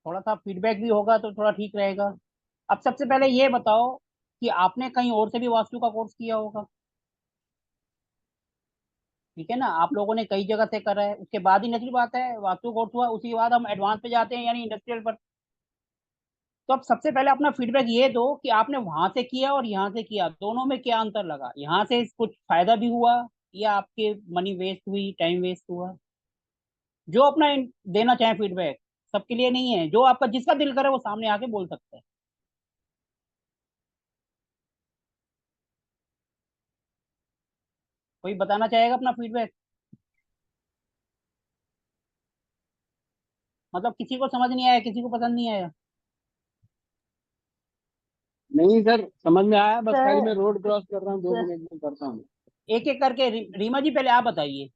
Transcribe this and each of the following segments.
थोड़ा सा फीडबैक भी होगा तो थोड़ा ठीक रहेगा। अब सबसे पहले ये बताओ कि आपने कहीं और से भी वास्तु का कोर्स किया होगा। ठीक है ना, आप लोगों ने कई जगह से करा है, उसके बाद ही नेचुरल बात है वास्तु कोर्स हुआ, उसी के बाद हम एडवांस पे जाते हैं यानी इंडस्ट्रियल पर। तो अब सबसे पहले अपना फीडबैक ये दो कि आपने वहां से किया और यहाँ से किया, दोनों में क्या अंतर लगा, यहाँ से कुछ फायदा भी हुआ या आपके मनी वेस्ट हुई, टाइम वेस्ट हुआ। जो अपना देना चाहे फीडबैक, सबके लिए नहीं है, जो आपका जिसका दिल करे वो सामने आके बोल सकता है। कोई बताना चाहेगा अपना फीडबैक? मतलब किसी को समझ नहीं आया, किसी को पसंद नहीं आया? नहीं सर, समझ में आया, बस खाली सर, मैं रोड क्रॉस कर रहा हूँ, दो सर, मिनट में करता हूँ। एक एक करके रीमा जी पहले आप बताइए।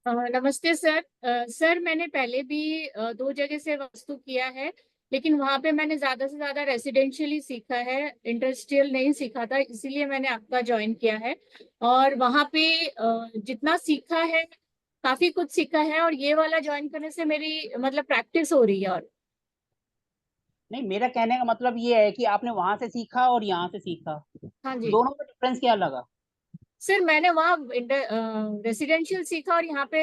नमस्ते सर। सर मैंने पहले भी दो जगह से वास्तु किया है, लेकिन वहां पे मैंने ज्यादा से ज्यादा रेसिडेंशियली सीखा है, इंडस्ट्रियल नहीं सीखा था, इसीलिए मैंने आपका ज्वाइन किया है। और वहां पे जितना सीखा है, काफी कुछ सीखा है, और ये वाला ज्वाइन करने से मेरी मतलब प्रैक्टिस हो रही है। और नहीं, मेरा कहने का मतलब ये है कि आपने वहां से सीखा और यहाँ से सीखा, हाँ जी दोनों में डिफरेंस क्या लगा? सर, मैंने वहाँ रेसिडेंशियल सीखा और यहाँ पे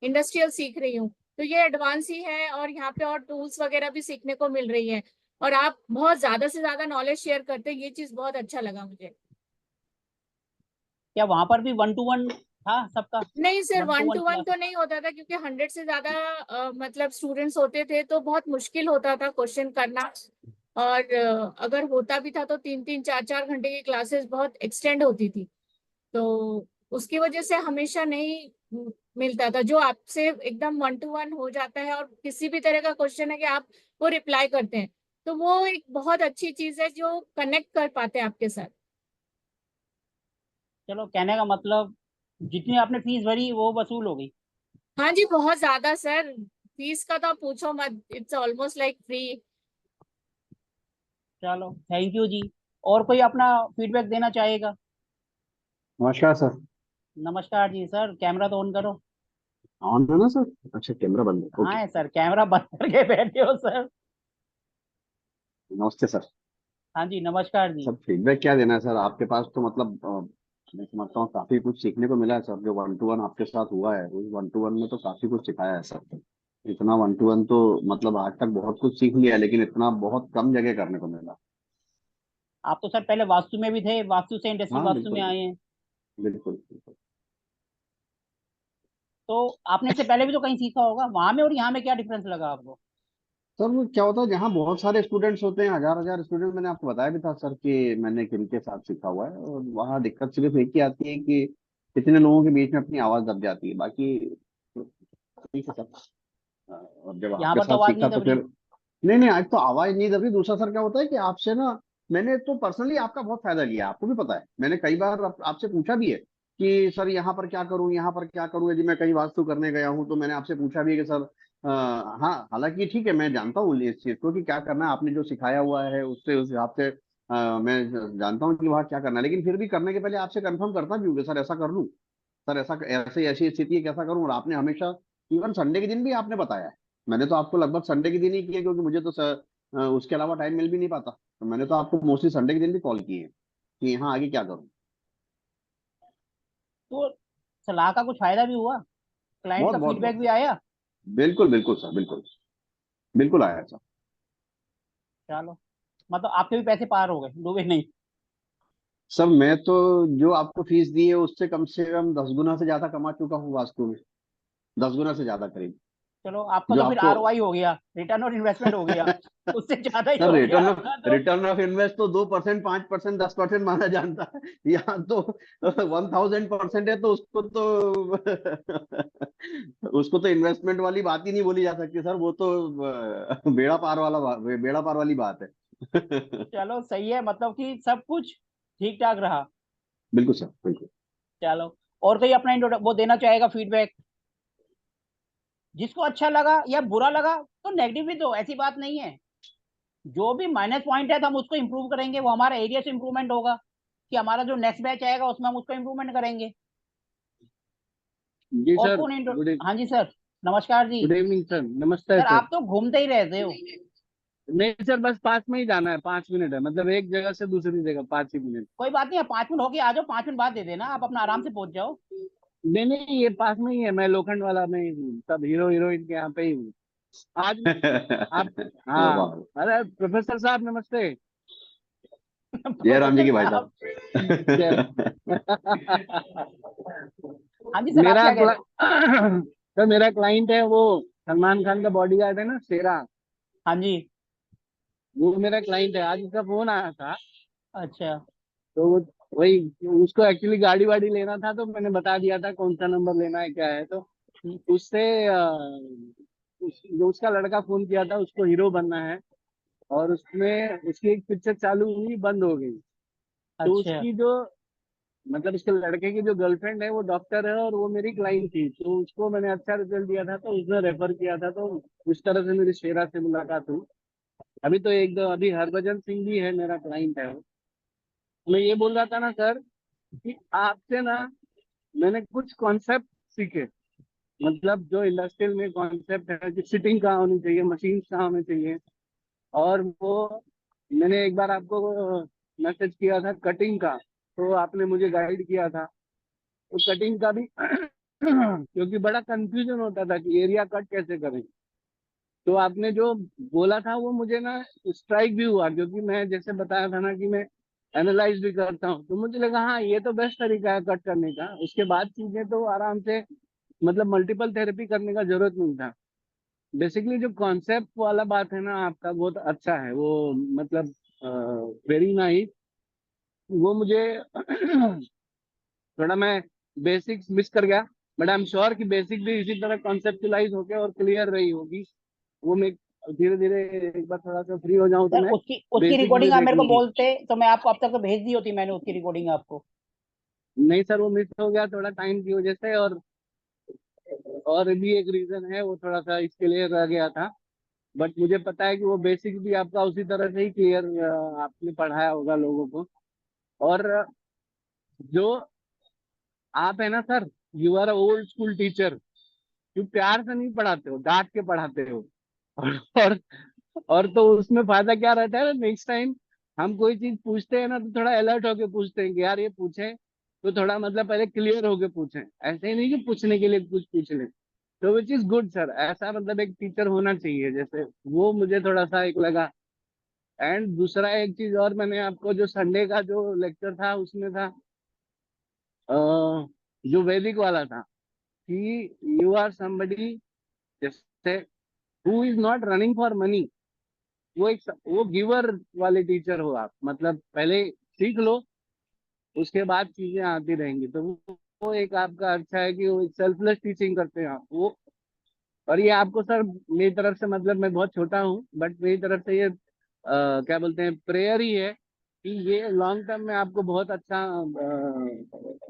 इंडस्ट्रियल सीख रही हूँ, तो ये एडवांस ही है, और यहाँ पे और टूल्स वगैरह भी सीखने को मिल रही है। और आप बहुत ज्यादा से ज्यादा नॉलेज शेयर करते हैं, ये चीज बहुत अच्छा लगा मुझे। क्या वहां पर भी 1 to 1 था सबका? नहीं sir, one two one one two one class? तो नहीं होता था, क्योंकि 100 से ज्यादा मतलब स्टूडेंट्स होते थे, तो बहुत मुश्किल होता था क्वेश्चन करना। और अगर होता भी था तो 3 3 4 4 घंटे की क्लासेस बहुत एक्सटेंड होती थी, तो उसकी वजह से हमेशा नहीं मिलता था जो आपसे एकदम 1 to 1 हो जाता है, और किसी भी तरह का क्वेश्चन है कि आप वो रिप्लाई करते हैं, तो वो एक बहुत अच्छी चीज है जो कनेक्ट कर पाते हैं आपके साथ। चलो, कहने का मतलब जितनी आपने फीस भरी वो वसूल हो गई। हाँ जी, बहुत ज्यादा सर। फीस का तो आप पूछो मत, इट्स ऑलमोस्ट लाइक फ्री। चलो, थैंक यू जी। और कोई अपना फीडबैक देना चाहेगा? नमस्कार सर। नमस्कार जी सर, कैमरा तो ऑन करो। ऑन है ना सर? अच्छा, कैमरा बंद है, हाँ ओके। है सर, कैमरा बंद करके बैठे हो सर। नमस्ते सर। हाँ जी, नमस्कार जी। सर फीडबैक क्या देना है सर, आपके पास तो मतलब मैं समझता हूँ काफी कुछ सीखने को मिला है सर। जो 1 to 1 आपके साथ हुआ है, उस 1 to 1 में तो काफी कुछ सिखाया है सर। इतना 1 to 1 तो मतलब आज तक बहुत कुछ सीख लिया है, लेकिन इतना बहुत कम जगह करने को मिला। आप तो सर पहले वास्तु में भी थे, वास्तु से इंडस्ट्रियल हाँ वास्तु में बिल्कुल आए हैं। बिल्कुल बिल्कुल। तो आपने इससे पहले भी तो कहीं सीखा होगा, वहां में और यहाँ में क्या डिफरेंस लगा आपको? सर वो क्या होता है, जहाँ बहुत सारे स्टूडेंट्स होते हैं, हजार हजार स्टूडेंट, मैंने आपको बताया भी था सर कि मैंने किनके साथ सीखा हुआ है, और वहाँ दिक्कत सिर्फ एक ही आती है कि इतने लोगों के बीच में अपनी आवाज दब जाती है, बाकी तो ठीक है सर। और जब यहाँ आपके पर तो साथ आवाज सीखा नहीं तो दब रही। फिर नहीं नहीं, आज तो आवाज नहीं दब रही। दूसरा सर क्या होता है कि आपसे ना, मैंने तो पर्सनली आपका बहुत फायदा लिया, आपको भी पता है, मैंने कई बार आपसे पूछा भी है कि सर यहाँ पर क्या करूँ, यहाँ पर क्या करूँ। यदि मैं कहीं वास्तु करने गया हूँ तो मैंने आपसे पूछा भी है कि सर हाँ, हालांकि ठीक है, मैं जानता हूँ इस चीज को कि क्या करना है, आपने जो सिखाया हुआ है उससे, उस हिसाब से मैं जानता हूँ कि वहाँ क्या करना है, लेकिन फिर भी करने के पहले आपसे कंफर्म करता भी हूँ कि सर ऐसा कर लूँ, सर ऐसा, ऐसे ऐसी स्थिति है कैसा करूँ। और आपने हमेशा, इवन संडे के दिन भी आपने बताया है। मैंने तो आपको लगभग संडे के दिन ही किया, क्योंकि मुझे तो उसके अलावा टाइम मिल भी नहीं पाता, तो मैंने तो आपको मोस्टली संडे के दिन भी कॉल किए हैं कि हाँ आगे क्या करूँ। तो सलाह का कुछ फायदा भी हुआ, क्लाइंट बहुत का बहुत फीडबैक बहुत। भी आया? बिल्कुल बिल्कुल सर, बिल्कुल बिल्कुल आया सर। चलो, मतलब आपके भी पैसे पार हो गए, डूबे नहीं। सर मैं तो जो आपको फीस दी है उससे कम से कम 10 गुना से ज्यादा कमा चुका हूँ वास्तु में, 10 गुना से ज्यादा करीब। चलो, आपका जो तो फिर आपको ROI हो गया, रिटर्न और इन्वेस्टमेंट हो गया, उससे ज्यादा ही सर, हो गया आपका तो। रिटर्न ऑफ इन्वेस्ट तो 2%, 5%, 10% माना जाता है। यहाँ तो 1000% है, तो उसको तो उसको तो इन्वेस्टमेंट वाली बात ही नहीं बोली जा सकती सर, वो तो बेड़ा पार वाला बेड़ा पार वाली बात है। चलो सही है, मतलब कि सब कुछ ठीक ठाक रहा। बिल्कुल सर, बिल्कुल। चलो, और कोई अपना वो देना चाहेगा फीडबैक? जिसको अच्छा लगा या बुरा लगा तो नेगेटिव भी, तो ऐसी बात नहीं है। जो भी माइनस पॉइंट है तो हम उसको इम्प्रूव करेंगे, वो हमारा एरिया से इम्प्रूवमेंट होगा कि हमारा जो नेक्स्ट बैच आएगा उसमें हम उसको इम्प्रूवमेंट करेंगे। जी और सर। कौन गुड हाँ जी सर। नमस्कार जी। Good evening sir. नमस्ते सर सर। आप तो घूमते ही रहते हो। नहीं सर, बस पास में ही जाना है, 5 मिनट है, मतलब एक जगह से दूसरी जगह 5 ही मिनट। कोई बात नहीं, आप 5 मिनट होके आ जाओ, 5 मिनट बाद दे देना, आप अपना आराम से पहुंच जाओ। नहीं नहीं, ये पास में ही है, मैं लोखंड वाला में ही हूँ, सब हीरो हीरोइन के यहाँ पे ही हूँ आज। आप, हाँ। वाह, अरे प्रोफेसर साहब नमस्ते। जय राम जी प्रोफेसर की भाई साहब। साहब। हाँ जी सर, आप मेरा क्या कह रहे हो? सर मेरा क्लाइंट है वो, सलमान खान का बॉडीगार्ड है ना, शेरा। हाँ जी। वो मेरा क्लाइंट है, आज उसका फोन आया था। अच्छा। तो वही, उसको एक्चुअली गाड़ी वाड़ी लेना था, तो मैंने बता दिया था कौन सा नंबर लेना है क्या है। तो उससे जो उसका लड़का फोन किया था, उसको हीरो बनना है, और उसमें उसकी एक पिक्चर चालू हुई, बंद हो गई। तो अच्छा। उसकी जो, मतलब उसके लड़के की जो गर्लफ्रेंड है वो डॉक्टर है, और वो मेरी क्लाइंट थी, तो उसको मैंने अच्छा रिजल्ट दिया था, तो उसने रेफर किया था। तो उस तरह से मेरी शेरा से मुलाकात हुई। अभी तो एक दो, अभी हरभजन सिंह भी है मेरा क्लाइंट है वो। मैं ये बोल रहा था ना सर, कि आपसे ना मैंने कुछ कॉन्सेप्ट सीखे, मतलब जो इंडस्ट्रियल में कॉन्सेप्ट है कि सिटिंग कहाँ होनी चाहिए, मशीन कहाँ होनी चाहिए। और वो मैंने एक बार आपको मैसेज किया था कटिंग का, तो आपने मुझे गाइड किया था। तो कटिंग का भी क्योंकि बड़ा कंफ्यूजन होता था कि एरिया कट कैसे करें। तो आपने जो बोला था वो मुझे ना स्ट्राइक भी हुआ, क्योंकि मैं जैसे बताया था ना कि मैं एनालाइज भी करता हूँ, तो मुझे लगा हाँ ये तो बेस्ट तरीका है कट करने का। उसके बाद चीजें तो आराम से, मतलब मल्टीपल थेरेपी करने का जरूरत नहीं था। बेसिकली जो कॉन्सेप्ट वाला बात है ना आपका, बहुत अच्छा है वो, मतलब वेरी नाइस। वो मुझे थोड़ा मैं बेसिक्स मिस कर गया, बट आई एम श्योर कि बेसिक भी इसी तरह कॉन्सेप्चुलाइज होके और क्लियर रही होगी। वो मैं धीरे धीरे एक बार थोड़ा सा फ्री हो जाऊं तो सर मैं उसकी उसकी बेसिक्स भी रिकॉर्डिंग आप देख मेरे को लूंगी। बोलते तो मैं आपको अब तक तो भेज दी होती, मैंने उसकी रिकॉर्डिंग आपको। नहीं सर, वो मिस हो गया थोड़ा टाइम की वजह से, और भी एक रीजन है, वो थोड़ा सा इसके लिए रह गया था। बट मुझे पता है कि वो बेसिक भी आपका उसी तरह से ही क्लियर आपने पढ़ाया होगा लोगों को। और जो आप है ना sir, you are old school teacher. क्यों प्यार से नहीं पढ़ाते हो, डांट के पढ़ाते हो। और और तो उसमें फायदा क्या रहता है, नेक्स्ट टाइम हम कोई चीज पूछते हैं ना, तो थोड़ा अलर्ट होके पूछते हैं कि यार ये पूछे तो थोड़ा मतलब पहले क्लियर होके पूछें, ऐसे ही नहीं कि पूछने के लिए कुछ पूछ ले। तो विच इज गुड सर, ऐसा मतलब एक टीचर होना चाहिए, जैसे वो मुझे थोड़ा सा एक लगा। एंड दूसरा एक चीज और, मैंने आपको जो संडे का जो लेक्चर था उसमें था, अ, जो वैदिक वाला था, कि यू आर समबडी, जैसे who is not running for money. वो गिवर वाले टीचर हो आप, मतलब पहले सीख लो, उसके बाद चीजें आती रहेंगी। तो वो एक आपका अच्छा है कि वो एक सेल्फलेस टीचिंग करते हैं आप वो। और ये आपको सर मेरी तरफ से, मतलब मैं बहुत छोटा हूँ, बट मेरी तरफ से ये क्या बोलते हैं, प्रेयर ही है कि ये लॉन्ग टर्म में आपको बहुत अच्छा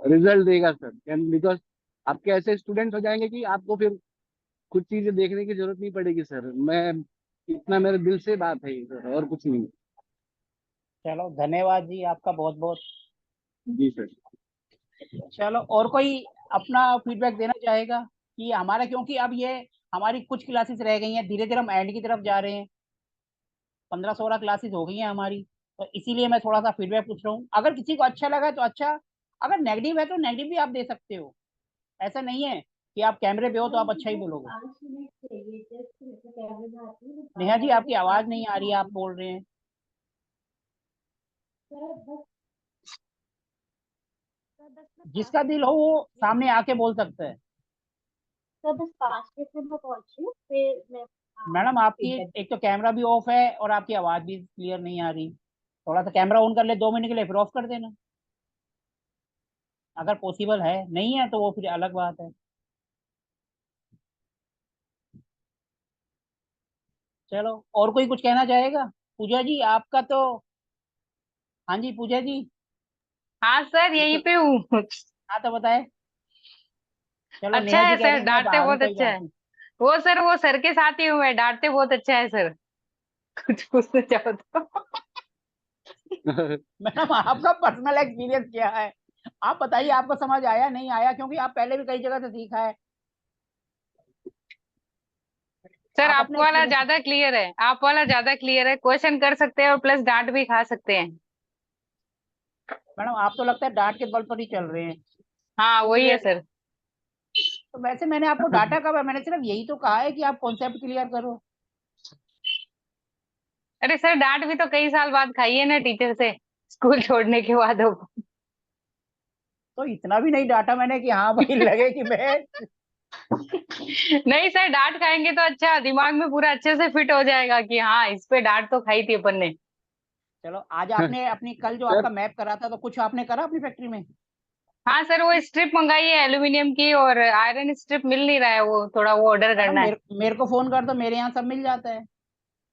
रिजल्ट देगा सर। बिकॉज आपके ऐसे स्टूडेंट हो जाएंगे कि आपको फिर कुछ चीजें देखने की जरूरत नहीं पड़ेगी सर। मैं, इतना मेरे दिल से बात है ये सर, और कुछ नहीं। चलो धन्यवाद जी आपका बहुत बहुत। जी सर। चलो और कोई अपना फीडबैक देना चाहेगा कि हमारा, क्योंकि अब ये हमारी कुछ क्लासेस रह गई हैं, धीरे धीरे हम एंड की तरफ जा रहे हैं, 15-16 क्लासेस हो गई हैं हमारी। तो इसीलिए मैं थोड़ा सा फीडबैक पूछ रहा हूँ, अगर किसी को अच्छा लगा तो अच्छा, अगर नेगेटिव है तो नेगेटिव भी आप दे सकते हो। ऐसा नहीं है कि आप कैमरे पे हो तो आप अच्छा ही बोलोगे। नेहा जी आपकी आवाज नहीं आ रही है, आप बोल रहे हैं। जिसका दिल हो वो सामने आके बोल सकता है। सर बस 5 मिनट में मैं पहुंची हूँ, फिर मैं मैडम आपकी feedback एक तो कैमरा भी ऑफ है और आपकी आवाज भी क्लियर नहीं आ रही। थोड़ा सा कैमरा ऑन कर ले 2 मिनट के लिए, फिर ऑफ कर देना, अगर पॉसिबल है। नहीं है तो वो फिर अलग बात है। चलो और कोई कुछ कहना चाहेगा? पूजा जी आपका तो, हाँ जी पूजा जी। हाँ सर, ये यहीं तो, पे हूँ। हाँ तो बताए। चलो अच्छा नेहा जी है कह सर, रही है मैं डांटते बाहर हूँ, बहुत कोई अच्छा बात है। नहीं। वो सर, वो सर के साथ ही हूँ मैं, डांटते बहुत अच्छा है सर। कुछ पूछना चाहो तो। मैडम आपका पर्सनल एक्सपीरियंस क्या है? आप बताइए, आपको समझ आया नहीं आया, क्योंकि आप पहले भी कई जगह से सीखा है। सर आप आप अपने वाला एक्सपीरियंस। ज्यादा क्लियर है, आप वाला ज्यादा क्लियर है, क्वेश्चन कर सकते हैं और प्लस डांट भी खा सकते हैं। मैडम आप तो लगता है डांट के बल पर ही चल रहे हैं। हाँ वही है सर। तो वैसे मैंने आपको डांटा कब है? मैंने सिर्फ यही तो कहा है कि आप कॉन्सेप्ट क्लियर करो। अरे सर डांट भी तो कई साल बाद खाई है ना टीचर से, स्कूल छोड़ने के बाद हो। तो इतना भी नहीं डांटा मैंने कि हाँ भाई लगे कि मैं। नहीं सर, डांट खाएंगे तो अच्छा दिमाग में पूरा अच्छे से फिट हो जाएगा कि हाँ इस पे डांट तो खाई थी अपन ने। चलो आज आपने अपनी कल जो सर आपका मैप करा था तो कुछ आपने करा अपनी फैक्ट्री में? हाँ सर, वो स्ट्रिप मंगाई है एल्यूमिनियम की, और आयरन स्ट्रिप मिल नहीं रहा है, वो थोड़ा वो ऑर्डर मैडम करना है। मेरे को फोन कर दो, मेरे यहाँ सब मिल जाता है।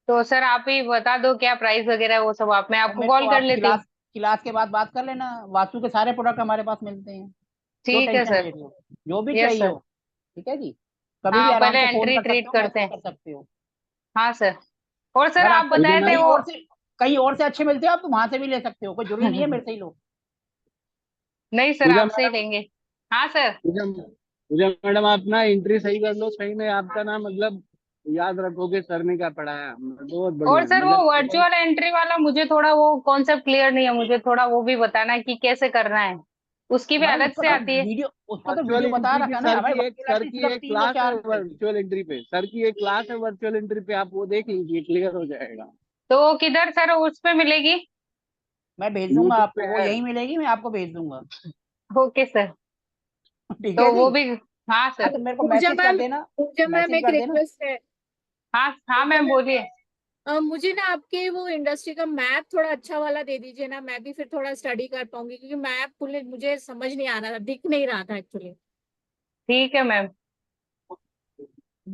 तो सर आप ही बता दो क्या प्राइस वगैरह है वो सब, आप मैं और आपको मेरे को कॉल कर आप लेती हूँ। क्लास के बाद बात कर लेना। वास्तु के सारे प्रोडक्ट हमारे पास मिलते हैं। जो ठीक है टेंशन सर। ले रही हो, जो भी यस चाहिए सर। हो। ठीक है जी। कभी भी हाँ आराम पहले से फोन एंट्री कर सकते ट्रीट हो, करते मैसेज हैं। कर सकते हो। हाँ सर। और सर अगर आप आपको पूजा बताए थे मैम, कहीं वो। और से अच्छे मिलते हो आप तो वहां से भी ले सकते हो, कोई जरूरी नहीं है मेरे से ही लो। नहीं सर पूजा आपसे ही मैडम, लेंगे। हाँ सर। पूजा पूजा मैडम, आप ना एंट्री सही कर लो, सही में आपका ना मतलब याद रखोगे सर ने क्या पढ़ाया, बहुत और बढ़िया सर वो मतलब केवल। वर्चुअल एंट्री वाला मुझे थोड़ा वो कॉन्सेप्ट क्लियर नहीं है, मुझे थोड़ा वो भी बताना कि कैसे करना है, उसकी भी मैडम अलग से आती है। उसका तो वर्चुअल वीडियो बता एंट्री की रखा है ना हमारी वर्चुअल सर एंट्री की सिर्फ एक 3 या क्लास है 4 घंटे की। वर्चुअल एंट्री पे, सर की एक क्लास है वर्चुअल एंट्री पे, आप वो देख लीजिए, क्लियर हो जाएगा। तो वो किधर सर उस पे मिलेगी? मैं भेज दूंगा यूट्यूब पे आपको, वो है। यहीं मिलेगी, मैं आपको भेज दूंगा। Okay sir. ठीक है तो जी। वो भी। हाँ हाँ सर। तो मेरे को मैसेज कर देना। पूजा मैम मैसेज एक कर देना। रिक्वेस्ट है। हाँ हाँ पूजा मैम मैम, बोलिए। मुझे ना आपके वो इंडस्ट्री का मैप थोड़ा अच्छा वाला दे दीजिए ना, मैं भी फिर थोड़ा स्टडी कर पाऊंगी, क्योंकि मैप पूरे मुझे समझ नहीं आ रहा था, दिख नहीं रहा था एक्चुअली। ठीक है मैम।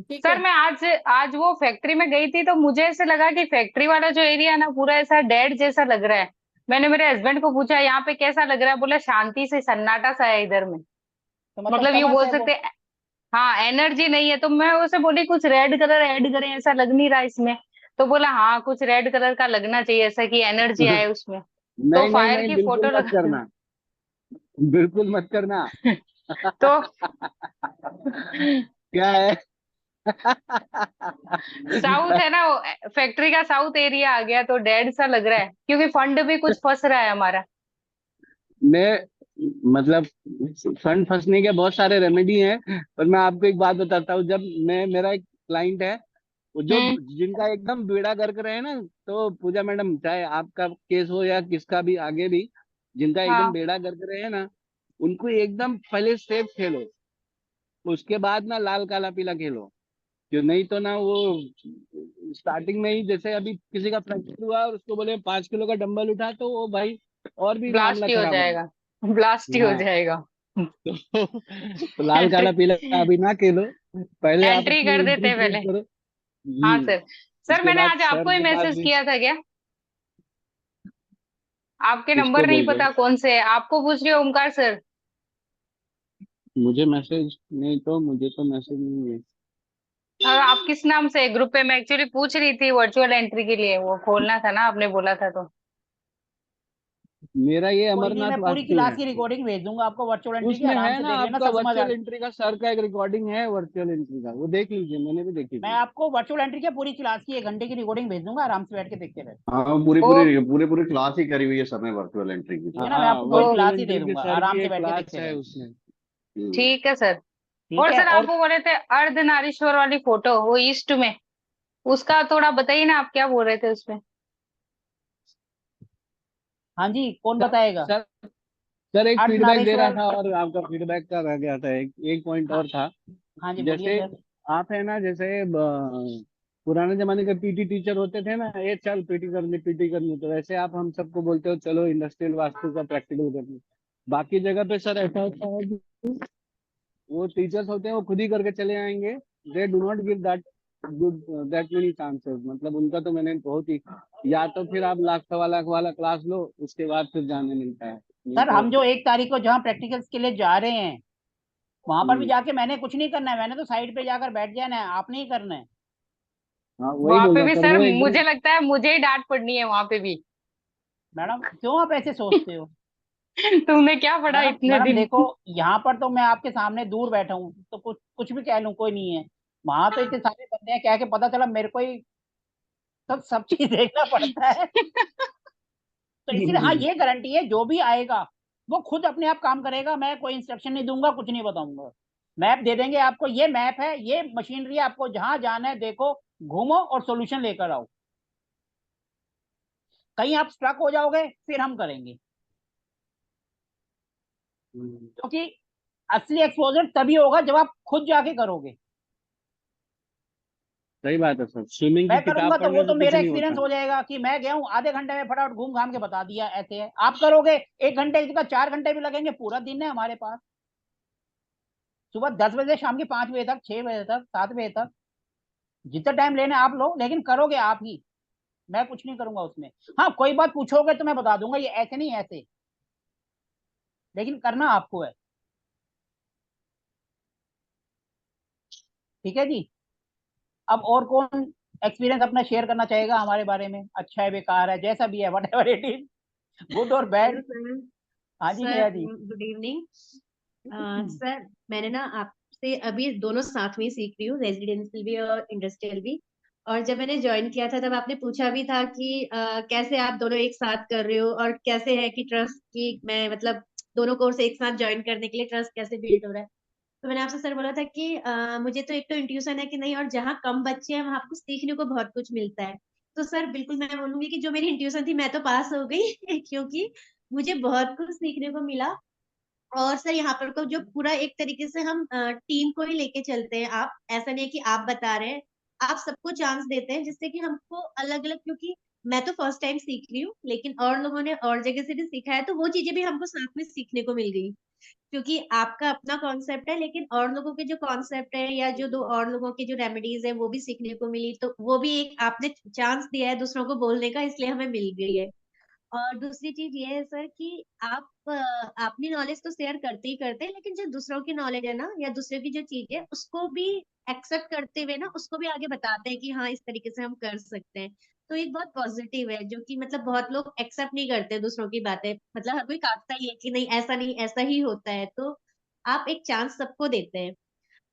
ठीक सर है। मैं आज आज वो फैक्ट्री में गई थी तो मुझे ऐसे लगा कि फैक्ट्री वाला जो एरिया है ना पूरा ऐसा डेड जैसा लग रहा है। मैंने मेरे हस्बैंड को पूछा यहाँ पे कैसा लग रहा है, बोला शांति से सन्नाटा सा है इधर में। तो मतलब मतलब ये तमस बोल है वो। सकते हैं। हाँ एनर्जी नहीं है, तो मैं उसे बोली कुछ रेड कलर ऐड करें, ऐसा लग नहीं रहा इसमें। तो बोला हाँ कुछ रेड कलर का लगना चाहिए ऐसा कि एनर्जी आए उसमें। तो नहीं नहीं फायर नहीं, की फोटो बिल्कुल मत लगा। करना, बिल्कुल मत करना। तो क्या है? साउथ है ना, फैक्ट्री का साउथ एरिया आ गया तो डेड सा लग रहा है, क्योंकि फंड भी कुछ फंस रहा है हमारा। मैं मतलब फंड फंसने के बहुत सारे रेमेडी हैं, पर मैं आपको एक बात बताता हूँ। जब मैं, मेरा एक क्लाइंट है, वो जो हम्म। जिनका एकदम बेड़ा गर्क रहे ना, तो पूजा मैडम चाहे आपका केस हो या किसका भी आगे भी, जिनका एकदम हाँ बेड़ा गर्क रहे ना, उनको एकदम पहले सेफ खेलो, उसके बाद ना लाल काला पीला खेलो। क्यों नहीं तो ना वो स्टार्टिंग में ही, जैसे अभी किसी का फ्रैक्चर हुआ और उसको बोले 5 किलो का डंबल उठा, तो वो भाई और भी मामला ब्लास्ट ही हो खराब हो जाएगा, ब्लास्ट ही गया। हो हाँ। जाएगा। तो लाल एंट्री काला पीला अभी ना खेलो, पहले आप एंट्री अपनी कर एंट्री देते प्रूव पहले। करो। हाँ सर। सर उसके मैंने बाद आज सर आपको ही के पास मैसेज भी। किया था क्या? आपके किसको नंबर नहीं बोल रहे पता हो? कौन से है, आपको पूछ रही हो ओमकार सर। मुझे मैसेज नहीं, तो मुझे तो मैसेज नहीं है। आप किस नाम से ग्रुप पे? मैं एक्चुअली पूछ रही थी वर्चुअल एंट्री के लिए, वो खोलना था ना आपने बोला था तो। मेरा ये कोई नहीं, अमरनाथ मैं पूरी वास्तु क्लास है। की रिकॉर्डिंग भेज दूंगा आपको वर्चुअल एंट्री की, उसमें आराम है से ना देख लेना, आपका सब समझ आ वर्चुअल जाए। एंट्री का, सर का एक रिकॉर्डिंग है वर्चुअल एंट्री का, वो देख लीजिए, मैंने भी देखी मैं थी। आपको वर्चुअल एंट्री की पूरी क्लास की 1 घंटे की रिकॉर्डिंग भेज दूंगा, आराम से बैठ के देखते रहे। हाँ, ओ। पूरी पूरी क्लास ही करी हुई है सर ने वर्चुअल एंट्री की ठीक है तो। ना, मैं हाँ, आपको ओ। पूरी वर्चुअल क्लास ही दे एंट्री की दूंगा, सर आराम की से एक बैठ के क्लास देखते है रहे। उसमें। ठीक है सर। ठीक और है। सर आप और वो बोले थे अर्धनारीश्वर वाली फोटो वो ईस्ट में, उसका थोड़ा बताइए ना, आप क्या बोल रहे थे उसमें? हाँ जी, कौन सर बताएगा? सर सर एक फीडबैक दे रहा अर्धनारीश्वर। था, और आपका फीडबैक का रह गया था, एक पॉइंट हाँ। और था। हाँ जी बोलिए जैसे सर। आप है ना, जैसे पुराने जमाने के पीटी टीचर होते थे ना, ये चल पीटी करनी, तो वैसे आप हम सबको बोलते हो चलो इंडस्ट्रियल वास्तु का प्रैक्टिकल करनी। बाकी जगह पे सर ऐसा होता है कि वो टीचर्स होते हैं, वो खुद ही करके चले आएंगे। They do not give good that many chances, मतलब उनका तो मैंने बहुत ही, या तो फिर आप लाख सवा लाख वाला क्लास लो, उसके बाद फिर जाने मिलता है, नहीं सर तो। हम जो 1 तारीख को जहाँ प्रैक्टिकल्स के लिए जा रहे हैं, वहां पर भी हम्म, जाके मैंने कुछ नहीं करना है, मैंने तो साइड पे जाकर बैठ जाना है, आपने ही करना है। हाँ वही वहां बोल पे रहा हूँ भी सर, सर वो एकदम। मुझे लगता है मुझे ही डांट पड़नी है वहां पे भी। मैडम क्यों आप ऐसे सोचते हो? तुमने क्या पढ़ा मैडम इतने मैडम दिन? देखो, यहाँ पर तो मैं आपके सामने दूर बैठा हूँ तो कुछ कुछ भी कह लूँ, कोई नहीं है। वहां तो इतने सारे करते हैं, क्या है कि पता चला मेरे को ही सब चीज देखना पड़ता है। तो इसलिए हाँ, ये गारंटी है जो भी आएगा वो खुद अपने आप काम करेगा, मैं कोई इंस्ट्रक्शन नहीं दूंगा, कुछ नहीं बताऊंगा। मैप दे देंगे आपको, ये मैप है, ये मशीनरी है, आपको जहां जाना है देखो, घूमो और सॉल्यूशन लेकर आओ। कहीं आप स्ट्रक हो जाओगे फिर हम करेंगे, क्योंकि असली एक्सपोजर तभी होगा जब आप खुद जाके करोगे। सही बात है सर, स्विमिंग की मैं किताब करूंगा तो वो पढ़ने तो से कुछ मेरा नहीं होता। एक्सपीरियंस हो जाएगा कि मैं गया हूँ आधे घंटे में फटाफट घूम घाम के बता दिया, ऐसे है। आप करोगे 1 घंटे की जगह 4 घंटे भी लगेंगे, पूरा दिन है हमारे पास, सुबह 10 बजे शाम के 5 बजे तक, 6 बजे तक, 7 बजे तक, जितना टाइम लेना है आप लो, लेकिन करोगे आप ही, मैं कुछ नहीं करूंगा उसमें। हाँ, कोई बात पूछोगे तो मैं बता दूंगा ये ऐसे नहीं ऐसे, लेकिन करना आपको है। ठीक है जी। अब और कौन एक्सपीरियंस अपना शेयर करना चाहेगा हमारे बारे में, अच्छा है बेकार है जैसा भी है, what ever it is, good और हेलो बैड। सर। हाँ जी sir Neha ji. Good evening. Sir मैंने ना आपसे अभी दोनों साथ में ही सीख रही हूँ, रेजिडेंशियल भी और इंडस्ट्रियल भी। और जब मैंने ज्वाइन किया था तब आपने पूछा भी था कि कैसे आप दोनों एक साथ कर रहे हो और कैसे है कि ट्रस्ट की मैं मतलब दोनों कोर्स एक साथ ज्वाइन करने के लिए ट्रस्ट कैसे बिल्ड हो रहा है। तो मैंने आपसे सर बोला था कि मुझे तो एक तो इंट्यूशन है कि नहीं, और जहाँ कम बच्चे हैं वहां आपको सीखने को बहुत कुछ मिलता है। तो सर बिल्कुल मैं बोलूंगी कि जो मेरी इंट्यूशन थी मैं तो पास हो गई क्योंकि मुझे बहुत कुछ सीखने को मिला। और सर यहाँ पर को जो पूरा एक तरीके से हम टीम को ही लेके चलते हैं, आप ऐसा नहीं है कि आप बता रहे हैं, आप सबको चांस देते हैं जिससे कि हमको अलग अलग, क्योंकि मैं तो फर्स्ट टाइम सीख रही हूँ लेकिन और लोगों ने और जगह से भी सीखा है तो वो चीजें भी हमको साथ में सीखने को मिल गई। क्योंकि आपका अपना कॉन्सेप्ट है लेकिन और लोगों के जो कॉन्सेप्ट है या जो दो और लोगों की जो रेमेडीज है वो भी सीखने को मिली, तो वो भी एक आपने चांस दिया है दूसरों को बोलने का, इसलिए हमें मिल गई है। और दूसरी चीज ये है सर कि आप अपनी नॉलेज तो शेयर करते ही करते हैं लेकिन जो दूसरों की नॉलेज है ना या दूसरों की जो चीज है उसको भी एक्सेप्ट करते हुए ना उसको भी आगे बताते हैं कि हाँ इस तरीके से हम कर सकते हैं। तो एक बहुत पॉजिटिव है जो कि मतलब बहुत लोग एक्सेप्ट नहीं करते दूसरों की बातें, मतलब हर कोई काटता ही है कि नहीं ऐसा नहीं ऐसा ही होता है, तो आप एक चांस सबको देते हैं।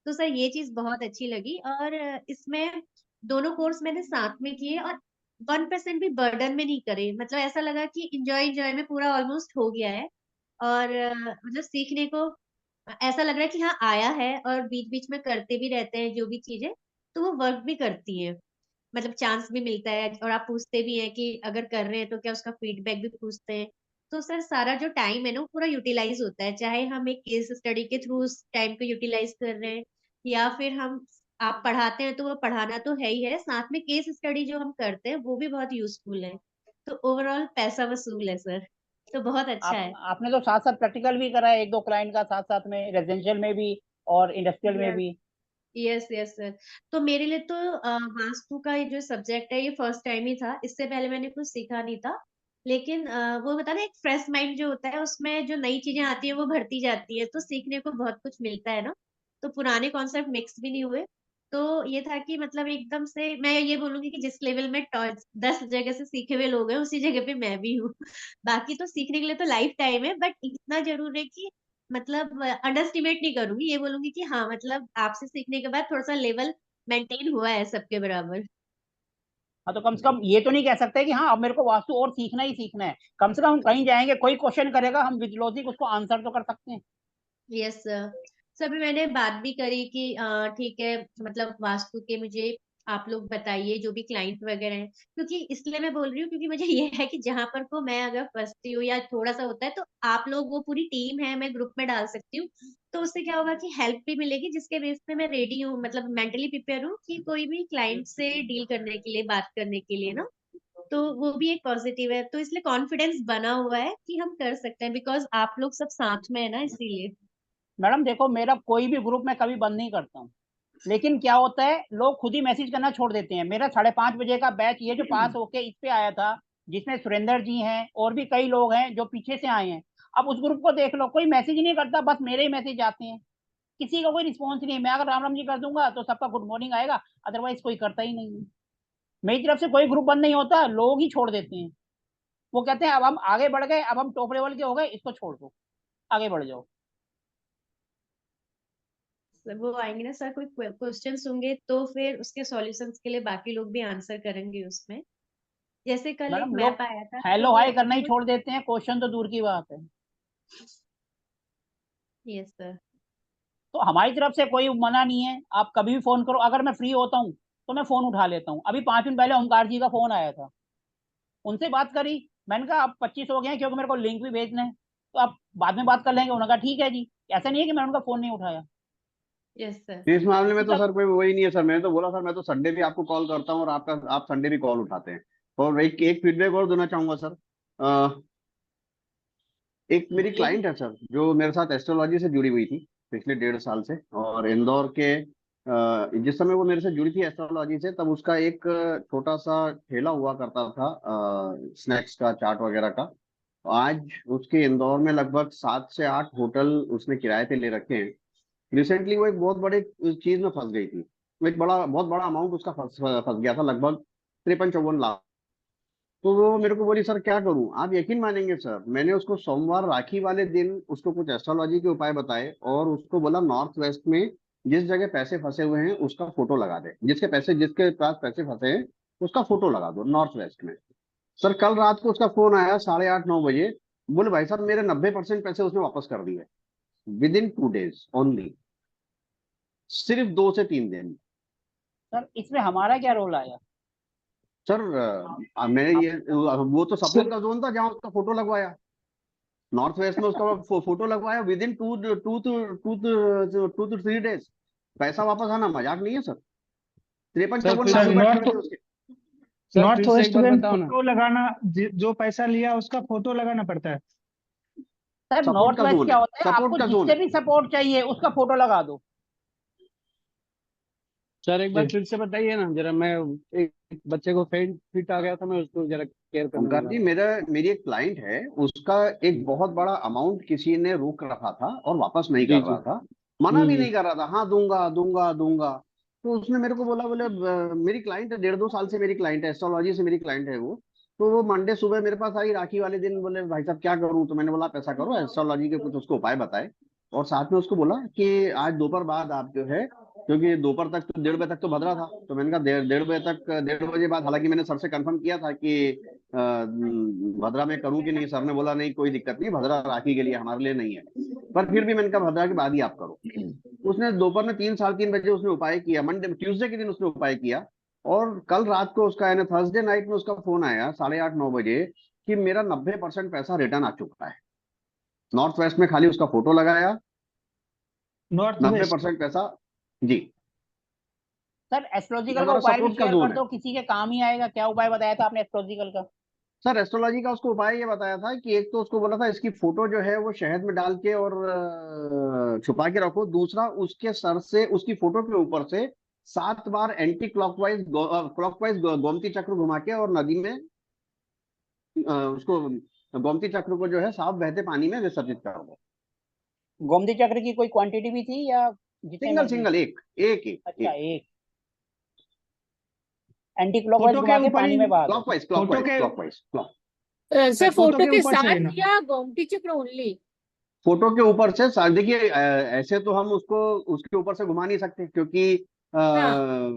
तो सर ये चीज बहुत अच्छी लगी। और इसमें दोनों कोर्स मैंने साथ में किए और 1% भी बर्डन में नहीं करे, मतलब ऐसा लगा कि इंजॉय इंजॉय में पूरा ऑलमोस्ट हो गया है। और मतलब सीखने को ऐसा लग रहा है कि हाँ आया है, और बीच बीच में करते भी रहते हैं जो भी चीजें, तो वो वर्क भी करती है, मतलब चांस भी मिलता है और आप पूछते भी हैं कि अगर कर रहे हैं तो क्या उसका फीडबैक भी पूछते हैं। तो सर सारा जो टाइम है ना वो पूरा यूटिलाइज होता है, चाहे हम एक केस स्टडी के थ्रू उस टाइम को यूटिलाइज कर रहे हैं या फिर हम आप पढ़ाते हैं तो वो पढ़ाना तो है ही है, साथ में केस स्टडी जो हम करते हैं वो भी बहुत यूजफुल है। तो ओवरऑल पैसा वसूल है सर, तो बहुत अच्छा है। आपने तो साथ साथ प्रैक्टिकल भी करा है एक दो क्लाइंट का, साथ साथ में रेजिडेंशियल में भी और इंडस्ट्रियल में यस भी। Yes yes sir. तो मेरे लिए तो वास्तु का ये जो सब्जेक्ट है ये फर्स्ट टाइम ही था, इससे पहले मैंने कुछ सीखा नहीं था। लेकिन वो बता ना एक फ्रेश माइंड जो होता है उसमें जो नई चीजें आती है वो भरती जाती है तो सीखने को बहुत कुछ मिलता है ना। तो पुराने कॉन्सेप्ट मिक्स भी नहीं हुए। तो ये था कि मतलब एकदम से मैं ये बोलूंगी कि जिस लेवल में 10 जगह से सीखे हुए लोग हैं उसी जगह पे मैं भी हूँ बाकी तो सीखने के लिए तो लाइफ टाइम है, बट इतना जरूर है कि मतलब अंडरस्टिमेट नहीं करूंगी, ये बोलूंगी कि हाँ मतलब आपसे सीखने के बाद थोड़ा सा लेवल मेंटेन हुआ है सबके बराबर। हाँ, तो कम से कम ये तो नहीं कह सकते कि हाँ अब मेरे को वास्तु और सीखना ही सीखना है, कम से कम हम कहीं जाएंगे कोई क्वेश्चन करेगा हम विद लॉजिक उसको आंसर तो कर सकते हैं। Yes sir. सभी मैंने बात भी करी कि ठीक है, मतलब वास्तु के मुझे आप लोग बताइए जो भी क्लाइंट वगैरह हैं, क्योंकि इसलिए मैं बोल रही हूँ क्योंकि मुझे ये है कि जहां पर को मैं अगर फंसती हूँ या थोड़ा सा होता है तो आप लोग वो पूरी टीम है मैं ग्रुप में डाल सकती हूँ। तो उससे क्या होगा कि हेल्प भी मिलेगी जिसके बेस पे मैं रेडी हूँ, मतलब मेंटली प्रिपेयर हूँ कि कोई भी क्लाइंट से डील करने के लिए बात करने के लिए ना। तो वो भी एक पॉजिटिव है, तो इसलिए कॉन्फिडेंस बना हुआ है कि हम कर सकते हैं बिकॉज आप लोग सब साथ में है ना इसीलिए। मैडम देखो, मेरा कोई भी ग्रुप मैं कभी बंद नहीं करता हूँ, लेकिन क्या होता है लोग खुद ही मैसेज करना छोड़ देते हैं। मेरा 5:30 बजे का बैच ये जो पास होके इस पे आया था, जिसमें सुरेंद्र जी हैं और भी कई लोग हैं जो पीछे से आए हैं, अब उस ग्रुप को देख लो, कोई मैसेज नहीं करता, बस मेरे ही मैसेज आते हैं, किसी का कोई रिस्पॉन्स नहीं है। मैं अगर राम राम जी कर दूंगा तो सबका गुड मॉर्निंग आएगा, अदरवाइज कोई करता ही नहीं है। मेरी तरफ से कोई ग्रुप बंद नहीं होता, लोग ही छोड़ देते हैं। वो कहते हैं अब हम आगे बढ़ गए, अब हम टॉप लेवल के हो गए, इसको छोड़ दो, आगे बढ़ जाओ। वो आएंगे ना सर, कोई क्वेश्चंस होंगे तो फिर उसके सॉल्यूशंस के लिए बाकी लोग भी आंसर करेंगे उसमें। जैसे कल एक मैडम मैप लोग आया था हेलो तो हाय करना ही छोड़ देते हैं, क्वेश्चन तो दूर की बात है। Yes sir. तो हमारी तरफ से कोई मना नहीं है, आप कभी भी फोन करो, अगर मैं फ्री होता हूँ तो मैं फोन उठा लेता हूँ। अभी 5 मिनट पहले ओमकार जी का फोन आया था, उनसे बात करी। मैंने कहा आप 25 हो गए हैं, क्योंकि मेरे को लिंक भी भेजना है, तो आप बाद में बात कर लेंगे। उन्होंने कहा ठीक है जी। ऐसा नहीं है कि मैंने उनका फोन नहीं उठाया। Yes sir. इस मामले में इसी तो का सर कोई वही नहीं है सर। मैंने तो बोला सर मैं तो संडे भी आपको कॉल करता हूँ और आप संडे भी कॉल उठाते हैं। और एक एक फीडबैक और देना चाहूंगा सर। एक मेरी बोलिए जी। क्लाइंट है सर, जो मेरे साथ एस्ट्रोलॉजी से जुड़ी हुई थी पिछले 1.5 साल से। और इंदौर के जिस समय वो मेरे से जुड़ी थी एस्ट्रोलॉजी से, तब उसका एक छोटा सा ठेला हुआ करता था स्नैक्स का, चाट वगैरह का। आज उसके इंदौर में लगभग 7 से 8 होटल उसने किराए पे ले रखे हैं। रिसेंटली वो एक बहुत बड़े चीज में फंस गई थी। वो एक बहुत बड़ा अमाउंट उसका फंस फंस गया था, लगभग 53-54 लाख। तो वो मेरे को बोली सर क्या करूं। आप यकीन मानेंगे सर, मैंने उसको सोमवार राखी वाले दिन उसको कुछ एस्ट्रोलॉजी के उपाय बताए और उसको बोला नॉर्थ वेस्ट में जिस जगह पैसे फंसे हुए हैं उसका फोटो लगा दे। जिसके पास पैसे फंसे हैं उसका फोटो लगा दो नॉर्थ वेस्ट में। सर कल रात को उसका फोन आया 8:30-9 बजे। बोले भाई साहब मेरे 90% पैसे उसने वापस कर दिए, विद इन 2 days ओनली, सिर्फ 2 से 3 दिन। सर इसमें हमारा क्या रोल आया? सर मैंने आप ये वो तो सपोर्ट का जोन था जहां उसका फोटो लगवाया। नॉर्थ वेस्ट में उसका फोटो लगवाया, within two two two two 3 days पैसा वापस आना मजाक नहीं है सर। तिरपन सर चौवन फिर लाख सर से रुपए नॉर्थ ठग गए उसके। सर नॉर्थ फिर से एक वेस्ट बार में बताओ ना। फोटो लगाना, जो पैसा लिया उसका फोटो लगाना पड़ता है। सर सपोर्ट नॉर्थ का वेस्ट जोन क्या है, होता है, सपोर्ट आपको का जोन जिससे है। भी सपोर्ट चाहिए उसका फोटो लगा दो। सर एक बार जी फिर से बताइए ना जरा। मैं एक बच्चे को फेंट फिट आ गया था, मैं उसको जरा केयर करने ओमकार वाला जी, था। मेरी एक क्लाइंट है, उसका एक बहुत बड़ा अमाउंट किसी ने रोक रखा था और वापस नहीं जी कर जी। रहा था। मना भी नहीं कर रहा था, हाँ दूंगा दूंगा दूंगा। तो उसने मेरे को बोला, बोले मेरी क्लाइंट है, 1.5-2 साल से मेरी क्लाइंट है, एस्ट्रोलॉजी से मेरी क्लाइंट है वो। तो वो मंडे सुबह मेरे पास आई राखी वाले दिन, बोले भाई साहब क्या करूं। तो मैंने बोला आप ऐसा करो, एस्ट्रोलॉजी के कुछ उसको उपाय बताए। और साथ में उसको बोला कि आज दोपहर बाद आप जो है, क्योंकि दोपहर तक तो 1:30 बजे तक तो भद्रा था, तो मैंने कहा 1:30 बजे तक, 1:30 बजे बाद, हालांकि मैंने सर से कंफर्म किया था कि भद्रा में करूं कि नहीं। सर ने बोला नहीं कोई दिक्कत नहीं, भद्रा राखी के लिए हमारे लिए नहीं है। पर फिर भी मैंने कहा भद्रा के बाद ही आप करो। उसने दोपहर में 3-3:30 बजे उसने उपाय किया, मंडे ट्यूसडे के दिन उसने उपाय किया। और कल रात को उसका यानी थर्सडे नाइट में उसका फोन आया 8:30-9 बजे कि मेरा 90% पैसा रिटर्न आ चुका है। नॉर्थ वेस्ट में खाली उसका फोटो लगाया, नॉर्थ नब्बे वेस्ट। परसेंट पैसा। जी। सर ये एस्ट्रोलॉजिकल का हमारा उपाय भी सपोर्ट का शेयर कर जोन है। दो, किसी के काम ही आएगा। क्या उपाय बताया था आपने एस्ट्रोलॉजिकल का? सर एस्ट्रोलॉजी का उसको उपाय ये बताया था कि एक तो उसको बोला था इसकी फोटो जो है वो शहद में डाल के और छुपा के रखो। दूसरा, उसके सर से, उसकी फोटो के ऊपर से 7 बार एंटी क्लॉकवाइज गोमती चक्र घुमा के और नदी में उसको, गोमती चक्र को जो है साफ बहते पानी में विसर्जित कर दो। गोमती चक्र की कोई क्वांटिटी भी थी या जितने सिंगल मर्जी? सिंगल एक एक एक अच्छा एक एक। एंटी क्लॉकवाइज फोटो के घुमा के ऊपर पानी ही, में बहा दो। क्लॉकवाइज फोटो क्लॉकवाइज के, clockwise clock sir sir photo photo के के ऊपर से साथ लेना। या गोमती चक्र ओनली? फोटो के ऊपर से देखिए ऐसे तो हम उसको उसके ऊपर से घुमा नहीं सकते, क्योंकि हाँ,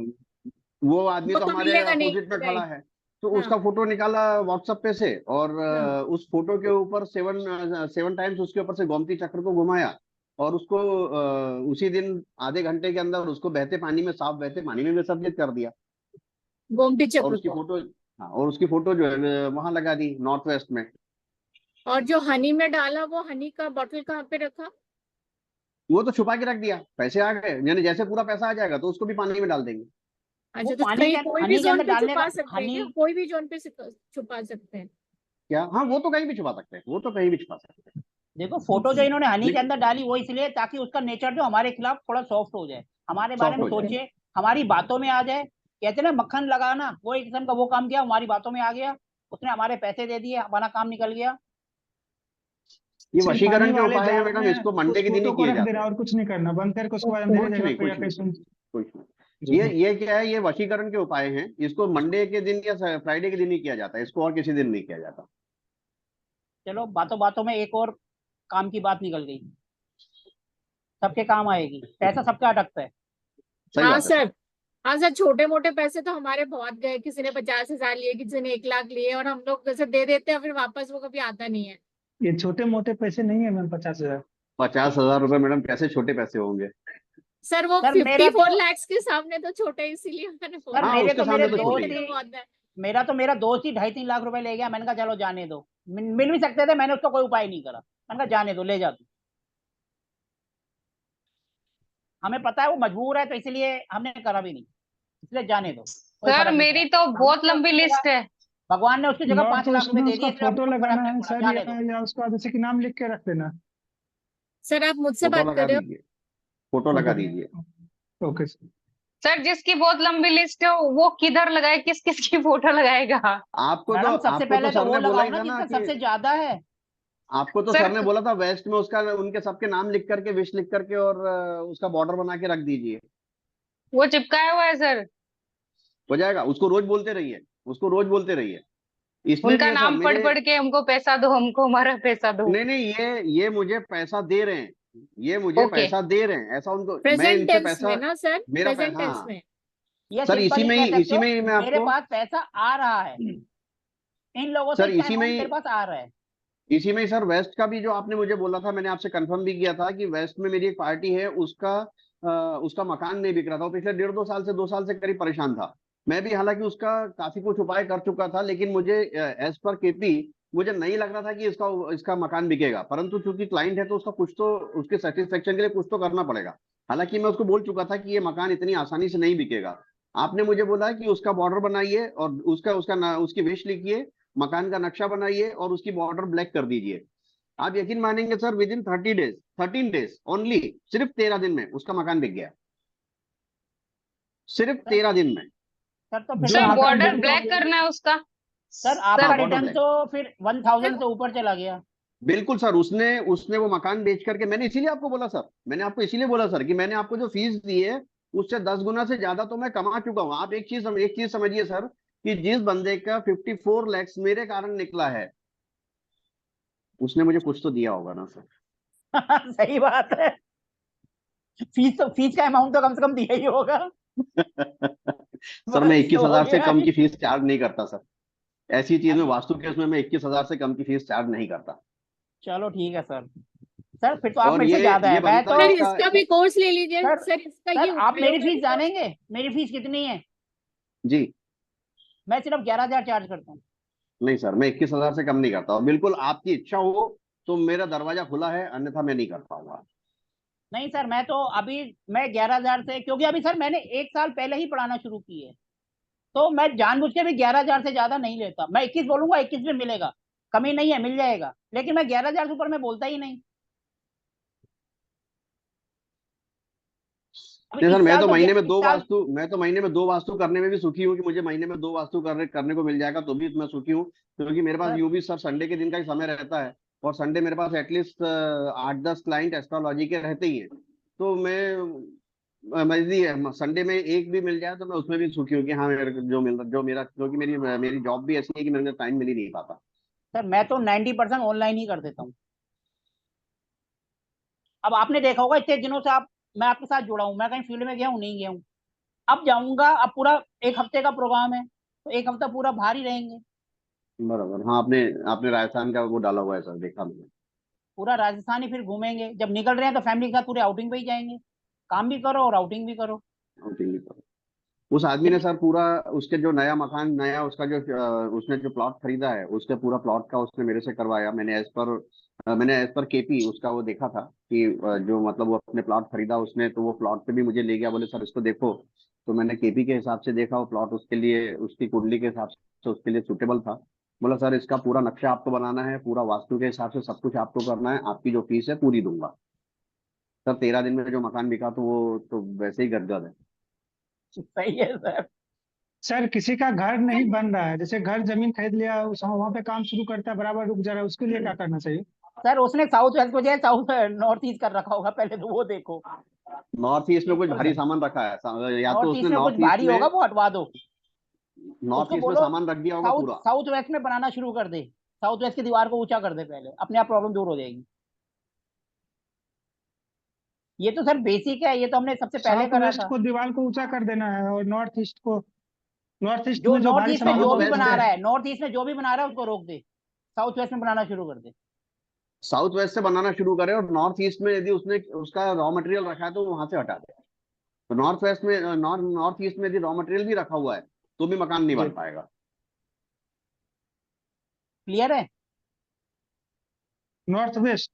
वो आदमी वो तो तो हमारे मिलेगा नहीं। अपोजिट में खड़ा राइट। है। तो हाँ उसका फोटो निकाला व्हाट्सएप पे से और हाँ। उस फोटो के ऊपर 7 टाइम्स उसके ऊपर से गोमती चक्र को घुमाया। और उसको उसी दिन आधे घंटे के अंदर उसको बहते पानी में, साफ बहते पानी में विसर्जित कर दिया। गोमती और चक्र उसकी को। फोटो, हाँ, और उसकी फोटो जो है वहां लगा दी नॉर्थ वेस्ट में। और जो हनी में डाला, वो हनी का बॉटल कहाँ पे रखा? वो तो छुपा के रख दिया, पैसे आ गए, यानी जैसे पूरा पैसा आ जाएगा तो उसको भी पानी में डाल देंगे। वो अच्छा, तो पानी कहीं के कोई भी हनी के जोन अंदर पे डालने छुपा का सकते हैं हनी। क्या? कोई भी जोन पे छुपा सकते हैं? क्या? हाँ, वो तो कहीं भी छुपा सकते हैं, वो तो कहीं भी छुपा सकते हैं। देखो फोटो जो इन्होंने हनी के लेकिन अंदर डाली वो इसलिए ताकि उसका नेचर जो हमारे खिलाफ थोड़ा सॉफ्ट हो जाए, हमारे बारे सॉफ्ट में हो जाए। सोचे, हमारी बातों में आ जाए। कहते हैं ना मक्खन लगाना, वो एक किस्म का वो काम किया, हमारी बातों में आ गया। उसने हमारे पैसे दे दिए, हमारा काम निकल गया। ये सिर्फ पानी वशीकरण के वाले उपाय है जार मैडम, में इसको मंडे उस के दिन ही फोटो को किए रख जाते देना हैं। और कुछ नहीं करना, बंद करके उसको अंधेरे कुछ जगह नहीं, पे या कुछ नहीं, कहीं सुन। कुछ नहीं। जी जी। ये क्या है, ये वशीकरण के उपाय हैं। इसको मंडे के दिन या फ्राइडे के दिन ही किया जाता है, इसको और किसी दिन नहीं किया जाता। चलो बातों बातों में एक और काम की बात निकल गई। सबके काम आएगी, पैसा सबका अटकता है। सही हाँ बात है। सर, हाँ सर, छोटे मोटे पैसे तो हमारे बहुत गए, किसी ने 50,000 लिए, किसी ने 1 लाख लिए, और हम लोग जैसे दे देते हैं फिर वापस वो कभी आता नहीं है। ये छोटे मोटे पैसे नहीं है मैम, 50,000। 50,000 रुपए मैडम कैसे छोटे पैसे होंगे? सर वो सर मेरा 54 तो लाख के सामने तो छोटा है, इसीलिए मैंने सर बोला। हाँ, उसके मेरे सामने तो छोटे दोस्त ही है। तो ही बहुत है। मेरा दोस्त ही 2.5-3 लाख रुपए ले गया। मैंने कहा चलो जाने दो, मिल भी सकते थे, मैंने उसका कोई उपाय नहीं करा। मैंने कहा जाने दो, ले जा तू। हमें पता है वो मजबूर है, तो इसलिए हमने करा भी नहीं, इसलिए जाने दो, कोई सर फर्क नहीं मेरी पड़ा। तो बहुत लंबी लिस्ट है। भगवान ने उसकी जगह और 5 तो लाख रुपए उसमें दे उसका दिए, इसलिए फोटो हमको फर्क लगाना नहीं है पड़ा, सर, जाने दो। या उसका जैसे कि नाम लिख के रख देना। सर आप मुझसे फोटो बात लगा कर रहे हो? दीजिए, फोटो लगा दीजिए। Okay sir. सर जिसकी बहुत लंबी लिस्ट है वो किधर लगाए, किस किस की फोटो लगाएगा? मैडम सबसे आपको तो पहले तो सर वो ने बोला लगाओ ही ना था ना जिसका कि सबसे ज्यादा है। आपको तो सर सर ने बोला था वेस्ट में उसका उनके सबके नाम लिख करके, विश लिख करके और उसका बॉर्डर बना के रख दीजिए, वो चिपकाया हुआ है सर। हो जाएगा। उसको रोज बोलते रहिए, उसको रोज बोलते रहिए। इसमें भी उनका है सर नाम पढ़ मेरे। पढ़ के हमको पैसा दो, हमको हमारा पैसा दो। नहीं नहीं, ये मुझे पैसा दे रहे हैं, ये मुझे ओके। पैसा दे रहे हैं, ऐसा उनको, मैं प्रेजेंट इनसे टेंस में पैसा, ना सर, मेरा प्रेजेंट पैसा, टेंस हाँ में। ये सर सिंपल ही कह सकते इसी हो, में ही मैं मेरे आपको, पास पैसा आ रहा है, इन लोगों से सर इतना इसी में अमाउंट ही मेरे पास आ रहा है। इसी में ही सर वेस्ट का भी जो आपने मुझे बोला था, मैंने आपसे कंफर्म भी किया था कि वेस्ट में मेरी एक पार्टी है, उसका मकान नहीं बिक रहा था। वो पिछले 1.5-2 साल से 2 साल से करीब परेशान था। मैं भी हालांकि उसका काफी कुछ उपाय कर चुका था, लेकिन मुझे एज पर केपी मुझे नहीं लग रहा था कि इसका इसका मकान बिकेगा। परंतु चूंकि क्लाइंट है तो उसका कुछ तो, उसके सेटिस्फेक्शन के लिए कुछ तो करना पड़ेगा। हालांकि मैं उसको बोल चुका था कि ये मकान इतनी आसानी से नहीं बिकेगा। आपने मुझे बोला कि उसका बॉर्डर बनाइए और उसकी विश लिखिए, मकान का नक्शा बनाइए और उसकी बॉर्डर ब्लैक कर दीजिए। आप यकीन मानेंगे sir, with in 30 days, 13 days only, सिर्फ 13 दिन में उसका मकान बिक गया, सिर्फ 13 दिन में। सर तो फिर तो जो सर आपका मकान बॉर्डर बिक रिटर्न, ब्लैक करना है उसका। सर सर आपका हाँ, बॉर्डर रिटर्न ब्लैक, तो फिर 1000 से ऊपर चला गया। बिल्कुल सर। उसने उसने वो मकान बेच करके, मैंने इसीलिए आपको बोला सर, मैंने आपको इसीलिए बोला सर कि मैंने आपको जो फीस दी है उससे 10 गुना से ज्यादा तो मैं कमा चुका हूं। आप एक चीज समझिए सर, कि जिस बंदे का 54 लैक्स मेरे कारण निकला है, उसने मुझे कुछ तो दिया होगा ना सर। सही बात है, फीस का अमाउंट तो कम से कम दिया ही होगा। सर मैं बस हो 21,000 से गया। कम की फीस चार्ज नहीं करता सर। ऐसी चीज में, अभी वास्तु के उसमें मैं 21,000 से कम की फीस चार्ज नहीं करता। चलो ठीक है सर। सर फिर तो आप और मेरे से ज्यादा ये है, मैं बनता तो। है सर इसका। इसका भी कोर्स ले लीजिए सर सर, इसका सर ये आप मेरी उपयोग का भी फीस कोर्स। जानेंगे, मेरी फीस कितनी है? जी, मैं सिर्फ 11,000 चार्ज करता हूँ। नहीं सर, मैं 21,000 से कम नहीं करता। और बिल्कुल आपकी इच्छा हो तो मेरा दरवाजा खुला है, अन्यथा मैं नहीं कर पाऊंगा। नहीं सर, मैं 11,000 से, क्योंकि अभी सर मैंने 1 साल पहले ही पढ़ाना शुरू की है, तो मैं जानबूझ के भी 11,000 से ज्यादा नहीं लेता। मैं 21 बोलूंगा, 21 में मिलेगा, कमी नहीं है, मिल जाएगा, लेकिन मैं 11,000 से ऊपर मैं बोलता ही नहीं। अभी नहीं सर, इस साल तो इस साल मैं तो महीने में 2 वास्तु करने में भी सुखी हूँ, कि मुझे महीने में 2 वास्तु करने को मिल जाएगा तो भी मैं सुखी हूँ। क्योंकि मेरे पास सर यूं भी सर संडे के दिन का ही समय रहता है, और संडे मेरे पास एटलीस्ट 8-10 क्लाइंट एस्ट्रोलॉजी के रहते ही हैं। तो मैं संडे में एक भी मिल जाए तो मैं उसमें भी सुखी हूँ, कि हाँ मेरे को जो मेरा, क्योंकि मेरी मेरी जॉब भी ऐसी है कि मेरे टाइम मिल ही नहीं पाता। सर मैं तो 90% ऑनलाइन ही कर देता हूँ। अब आपने देखा होगा इतने दिनों से मैं आपके साथ जुड़ा हूँ, मैं कहीं फील्ड में गया हूँ नहीं गया हूँ? अब जाऊंगा, अब पूरा 1 हफ्ते का प्रोग्राम है, तो 1 हफ्ता पूरा बाहर ही रहेंगे। बराबर, हाँ। आपने आपने राजस्थान का वो डाला हुआ है सर, देखा मैंने। पूरा राजस्थान ही फिर घूमेंगे, जब निकल रहे हैं तो फैमिली के साथ पूरे आउटिंग पे ही जाएंगे, काम भी करो और आउटिंग भी करो। आउटिंग नहीं करो। उस आदमी ने कितनी सर पूरा, उसके जो नया मकान, नया उसका जो उसने जो प्लॉट खरीदा है, उसके पूरा प्लॉट का उसने मेरे से करवाया। मैंने एज पर केपी उसका वो देखा था कि जो मतलब वो अपने प्लॉट खरीदा उसने, तो वो प्लॉट पे भी मुझे ले गया, बोले सर इसको देखो। तो मैंने केपी के हिसाब से देखा वो प्लॉट, उसके लिए, उसकी कुंडली के हिसाब से उसके लिए सुटेबल था। बोला सर इसका पूरा नक्शा आपको बनाना है, पूरा वास्तु के हिसाब से सब कुछ आपको करना है, आपकी जो फीस है पूरी दूंगा। सर 13 दिन में जो मकान बिका तो वो तो वैसे ही गदगद है। सही है सर। सर किसी का घर नहीं बन रहा है, जैसे घर जमीन खरीद लिया, उस वहां पे काम शुरू करता है, बराबर रुक जा रहा है, उसके लिए क्या करना चाहिए? सर उसने साउथ वेस्ट को जो है साउथ नॉर्थ ईस्ट कर रखा होगा, पहले तो वो देखो। नॉर्थ ईस्ट में कुछ सिंपल भारी है, सामान रखा है, या तो नॉर्थ उसने ईस्ट में कुछ भारी होगा, वो हटवा दो। उसको नॉर्थ ईस्ट में बोलो सामान रख दिया होगा साउथ पूरा। साउथ वेस्ट में बनाना शुरू कर दे, साउथ वेस्ट की दीवार को ऊंचा कर दे पहले, अपने आप प्रॉब्लम दूर हो जाएगी। ये तो सर बेसिक है, ये तो हमने सबसे पहले साउथ करा वेस्ट था। को दीवार को ऊंचा कर देना है, और नॉर्थ ईस्ट जो में जो नॉर्थ भारी ईस्ट में सामान जो साउथ भी वेस्ट बना में रहा है, नॉर्थ ईस्ट में जो भी बना रहा है उसको रोक दे, साउथ वेस्ट में बनाना शुरू कर दे। साउथ वेस्ट से बनाना शुरू करे, और नॉर्थ ईस्ट में यदि उसने उसका रॉ मटेरियल रखा है तो वहां से हटा दे। तो नॉर्थ वेस्ट में, नॉर्थ ईस्ट में यदि रॉ मटेरियल भी रखा हुआ है तो भी मकान नहीं बन जी। पाएगा। क्लियर है? North west,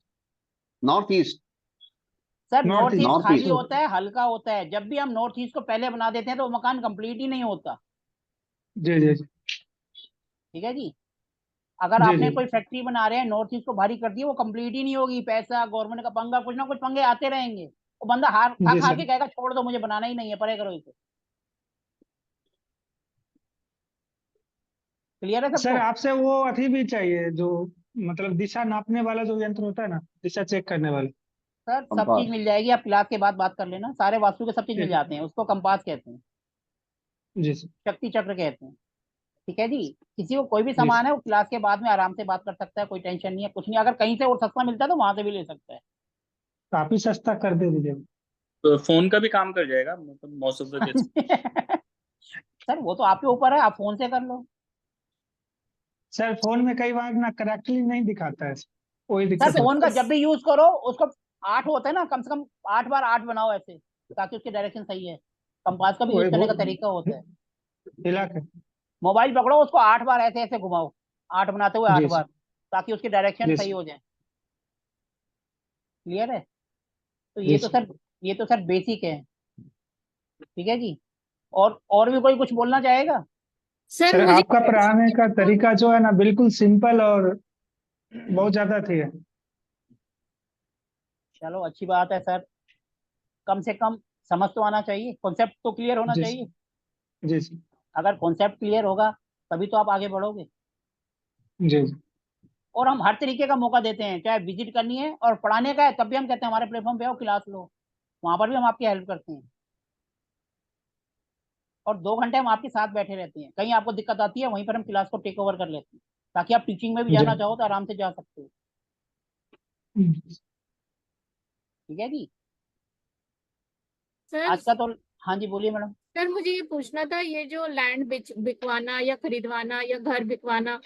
north east. Sir north north east north east. खाली ईस्ट। होता है, हल्का होता है। जब भी हम नॉर्थ ईस्ट को पहले बना देते हैं तो वो मकान कंप्लीट ही नहीं होता। जी जी जी ठीक है जी। अगर जी आपने जी कोई फैक्ट्री बना रहे हैं, नॉर्थ ईस्ट को भारी कर दिया, वो कंप्लीट ही नहीं होगी। पैसा, गवर्नमेंट का पंगा, कुछ ना कुछ पंगे आते रहेंगे। वो बंदा हार खा जी खा सर। के कहेगा छोड़ दो, मुझे बनाना ही नहीं है, परे करो इसे। क्लियर है सर सबको? आपसे वो अभी भी चाहिए, जो मतलब दिशा नापने वाला जो यंत्र होता है ना, दिशा चेक करने वाला। सर सब चीज कंपास। मिल जाएगी, आप क्लास के बाद बात कर लेना। सारे वास्तु के सब चीज मिल ठीक। जाते हैं, उसको कंपास कहते हैं, जी सर। शक्ति चक्र कहते हैं। ठीक है जी। किसी को कोई भी जी सामान सर। है वो क्लास के बाद में आराम से बात कर सकता है, कोई टेंशन नहीं है, कुछ नहीं। अगर कहीं से और सस्ता मिलता है तो वहां से भी ले सकता है। काफी सस्ता कर दे दीजिए। तो फोन का भी काम कर जाएगा, मतलब most of the case. Sir वो तो आपके ऊपर है, आप फोन से कर लो। सर फोन में कई बार ना करेक्टली नहीं दिखाता है, वही सर दिक्कत फोन होती का जब भी यूज करो, उसको 8 होता है ना, कम से कम 8 बार 8 बनाओ ऐसे, ताकि उसकी डायरेक्शन सही है। कंपास का है। भी यूज वही करने का तरीका होता है। हिला के। मोबाइल पकड़ो, उसको 8 बार ऐसे ऐसे घुमाओ, 8 बनाते हुए 8 जी बार, सर। ताकि उसकी डायरेक्शन जी सही सर। हो जाए। क्लियर है? तो जी सर। ये तो सर बेसिक है। ठीक है जी। और भी कोई कुछ बोलना चाहेगा? सर सर मुझे आपका पढ़ाने का तरीका जो है ना, बिल्कुल सिंपल और बहुत ज्यादा थी है। चलो अच्छी बात है सर। कम से कम समझ तो आना चाहिए, कॉन्सेप्ट तो क्लियर होना जी चाहिए। सर। जी सर। अगर कॉन्सेप्ट क्लियर होगा तभी तो आप आगे बढ़ोगे। जी जी और हम हर तरीके का मौका देते हैं, चाहे विजिट करनी है और पढ़ाने का है तब भी हम कहते हैं हमारे प्लेटफॉर्म पे आओ, क्लास लो। वहां पर भी हम आपकी हेल्प करते हैं। और 2 घंटे हम आपके साथ बैठे रहते हैं। कहीं आपको दिक्कत आती है, वहीं पर हम क्लास को टेक ओवर कर लेते हैं, ताकि आप टीचिंग में भी जी जाना चाहो तो आराम से जा सकते हो। ठीक है जी। सर आज का तो, हाँ जी बोलिए मैडम। सर मुझे ये पूछना था, ये जो लैंड बिकवाना या खरीदवाना या घर बिकवाना,